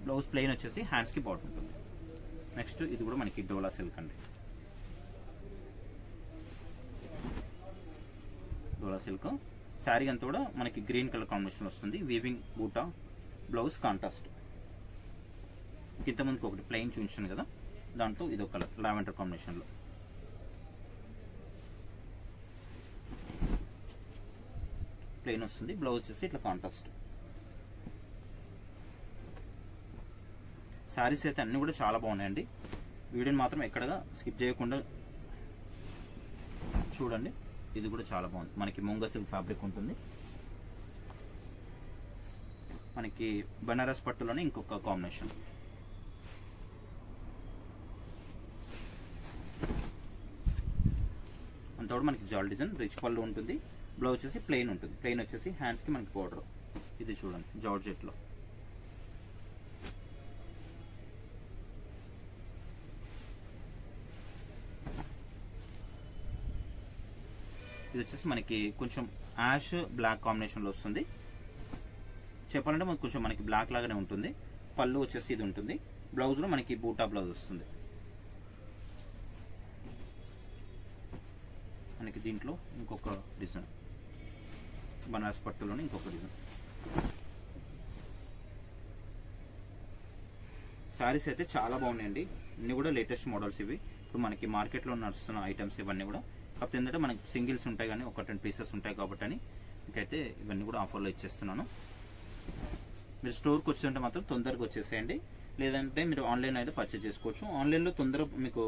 బ్లౌజ్ ప్లెయిన్ వచ్చేసి హ్యాండ్స్ కి బార్డర్ ఉంటుంది. నెక్స్ట్ ఇది కూడా మనకి డోలా సిల్క్ అండి. డోలా సిల్క్ శారీ అంతా కూడా మనకి గ్రీన్ కలర్ కాంబినేషన్ వస్తుంది. వీవింగ్ బూటా, బ్లౌజ్ కాంట్రాస్ట్. ఇంతకుముందుకు ఒకటి ప్లెయిన్ చూపించాను కదా, దాంట్లో ఇదో కలర్ లావెండర్ కాంబినేషన్ లో. ప్లెయిన్ వస్తుంది. బ్లౌజ్ వచ్చేసి ఇట్లా కాంట్రాస్ట్. శారీస్ అయితే అన్ని కూడా చాలా బాగున్నాయండి. వీడియోని మాత్రం ఎక్కడగా స్కిప్ చేయకుండా చూడండి. ఇది కూడా చాలా బాగుంది. మనకి ముంగా సిల్క్ ఫ్యాబ్రిక్ ఉంటుంది. మనకి బనారస్ పట్టులోనే ఇంకొక కాంబినేషన్. అంతా కూడా మనకి జాల్ డిజైన్, రిచ్ పళ్ళు ఉంటుంది. బ్లౌజ్ వచ్చేసి ప్లెయిన్ ఉంటుంది. ప్లెయిన్ వచ్చేసి హ్యాండ్స్ కి మనకి బోర్డర్. ఇది చూడండి జార్జెట్ లో. ఇది వచ్చేసి మనకి కొంచెం యాష్ బ్లాక్ కాంబినేషన్ లో వస్తుంది. చెప్పాలంటే మనకు కొంచెం మనకి బ్లాక్ లాగానే ఉంటుంది. పళ్ళు వచ్చేసి ఇది ఉంటుంది. బ్లౌజ్ లో మనకి బూటా బ్లౌజ్ వస్తుంది. మనకి దీంట్లో ఇంకొక డిజైన్, బనారస్ పట్టులోనే ఇంకొక డిజైన్. శారీస్ అయితే చాలా బాగున్నాయండి. ఇన్ని కూడా లేటెస్ట్ మోడల్స్ ఇవి. ఇప్పుడు మనకి మార్కెట్లో నడుస్తున్న ఐటమ్స్ ఇవన్నీ కూడా. కాకపోతే ఏంటంటే మనకి సింగిల్స్ ఉంటాయి కానీ ఒక 10 పీసెస్ ఉంటాయి కాబట్టి అని ఇంకైతే ఇవన్నీ కూడా ఆఫర్లో ఇచ్చేస్తున్నాను. మీరు స్టోర్కి వచ్చేదంటే మాత్రం తొందరగా వచ్చేసేయండి. లేదంటే మీరు ఆన్లైన్ అయితే పర్చేజ్ చేసుకోవచ్చు. ఆన్లైన్లో తొందరగా మీకు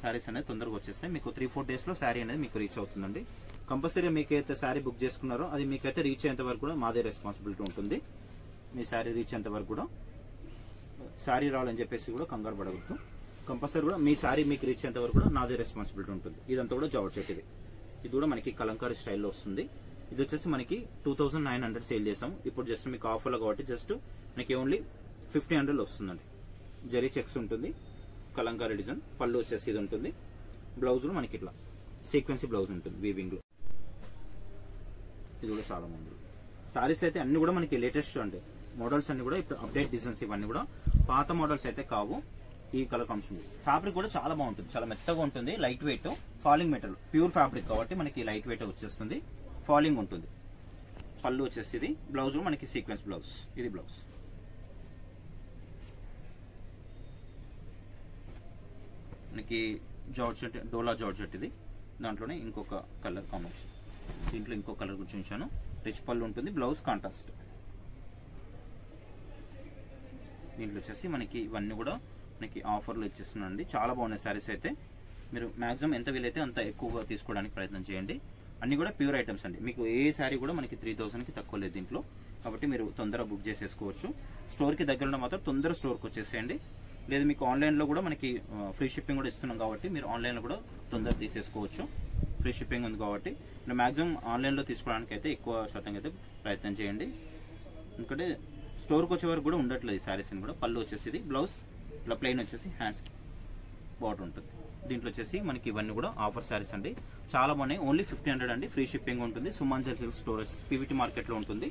శారీస్ అనేది తొందరగా వచ్చేస్తాయి. మీకు 3-4 డేస్లో శారీ అనేది మీకు రీచ్ అవుతుందండి. కంపల్సరీగా మీకైతే శారీ బుక్ చేసుకున్నారో అది మీకైతే రీచ్ అయ్యేంత వరకు కూడా మాదే రెస్పాన్సిబిలిటీ ఉంటుంది. మీ శారీ రీచ్ అయ్యేంత వరకు కూడా శారీ రావాలని చెప్పేసి కూడా కంగారు పడవద్దు. కంపల్సరీ కూడా మీ శారీ మీకు రీచ్ అయ్యేంత వరకు కూడా నాదే రెస్పాన్సిబిలిటీ ఉంటుంది. ఇదంతా కూడా జార్జెట్. ఇది కూడా మనకి కలంకారీ స్టైల్లో వస్తుంది. ఇది వచ్చేసి మనకి 2900 సేల్ చేసాం. ఇప్పుడు జస్ట్ మీకు ఆఫర్లో కాబట్టి జస్ట్ మనకి ఓన్లీ 1500 వస్తుందండి. జరీ చెక్స్ ఉంటుంది, కలంకారీ డిజైన్. పళ్ళు వచ్చేసి ఇది ఉంటుంది. బ్లౌజ్ లో మనకి ఇట్లా సీక్వెన్సీ బ్లౌజ్ ఉంటుంది వీవింగ్ లో. ఇది కూడా చాలా బాగుంది. సారీస్ అయితే అన్ని కూడా మనకి లేటెస్ట్ అండి. మోడల్స్ అన్ని కూడా ఇప్పుడు అప్డేట్ డిజైన్స్. ఇవన్నీ కూడా పాత మోడల్స్ అయితే కావు. ఈ కలర్ కాంబినేషన్. ఫ్యాబ్రిక్ కూడా చాలా బాగుంటుంది. చాలా మెత్తగా ఉంటుంది. Light weight, falling material, pure fabric కాబట్టి మనకి లైట్ వెయిట్ వచ్చేస్తుంది. ఫాలింగ్ ఉంటుంది. పళ్ళు వచ్చేసి ఇది. బ్లౌజ్ మనకి సీక్వెన్స్ బ్లౌజ్. ఇది బ్లౌజ్. మనకి జార్జెట్, డోలా జార్జెట్ ఇది. దాంట్లోనే ఇంకొక కలర్ కాంబినేషన్. దీంట్లో ఇంకో కలర్ గురించి ఉంచాను. రిచ్ పళ్ళు ఉంటుంది. Blouse contrast. దీంట్లో వచ్చేసి మనకి ఇవన్నీ కూడా మనకి ఆఫర్లో ఇచ్చేస్తున్నానండి. చాలా బాగున్నాయి శారీస్ అయితే. మీరు మాక్సిమం ఎంత వీలైతే అంత ఎక్కువగా తీసుకోవడానికి ప్రయత్నం చేయండి. అన్ని కూడా ప్యూర్ ఐటమ్స్ అండి. మీకు ఏ శారీ కూడా మనకి 3000కి తక్కువ లేదు దీంట్లో. కాబట్టి మీరు తొందరగా బుక్ చేసేసుకోవచ్చు. స్టోర్కి దగ్గరలో మాత్రం తొందరగా స్టోర్కి వచ్చేసేయండి. లేదు మీకు ఆన్లైన్లో కూడా మనకి ఫ్రీ షిప్పింగ్ కూడా ఇస్తున్నాం కాబట్టి మీరు ఆన్లైన్లో కూడా తొందరగా తీసేసుకోవచ్చు. ఫ్రీ షిప్పింగ్ ఉంది కాబట్టి మీరు మాక్సిమం ఆన్లైన్లో తీసుకోవడానికి అయితే ఎక్కువ శాతం అయితే ప్రయత్నం చేయండి. ఎందుకంటే స్టోర్కి వచ్చే వరకు కూడా ఉండట్లేదు ఈ శారీస్ని కూడా. పళ్ళు వచ్చేసి ఇది. బ్లౌజ్ ఇలా ప్లెయిన్ వచ్చేసి హ్యాండ్స్కి బార్డర్ ఉంటుంది. దీంట్లో వచ్చేసి మనకి ఇవన్నీ కూడా ఆఫర్ శారీస్ అండి. చాలా బాగున్నాయి. ఓన్లీ 1500 అండి. ఫ్రీ షిప్పింగ్ ఉంటుంది. సుమాంజల్ సిల్క్ స్టోరేజ్ పీవీటీ మార్కెట్లో ఉంటుంది.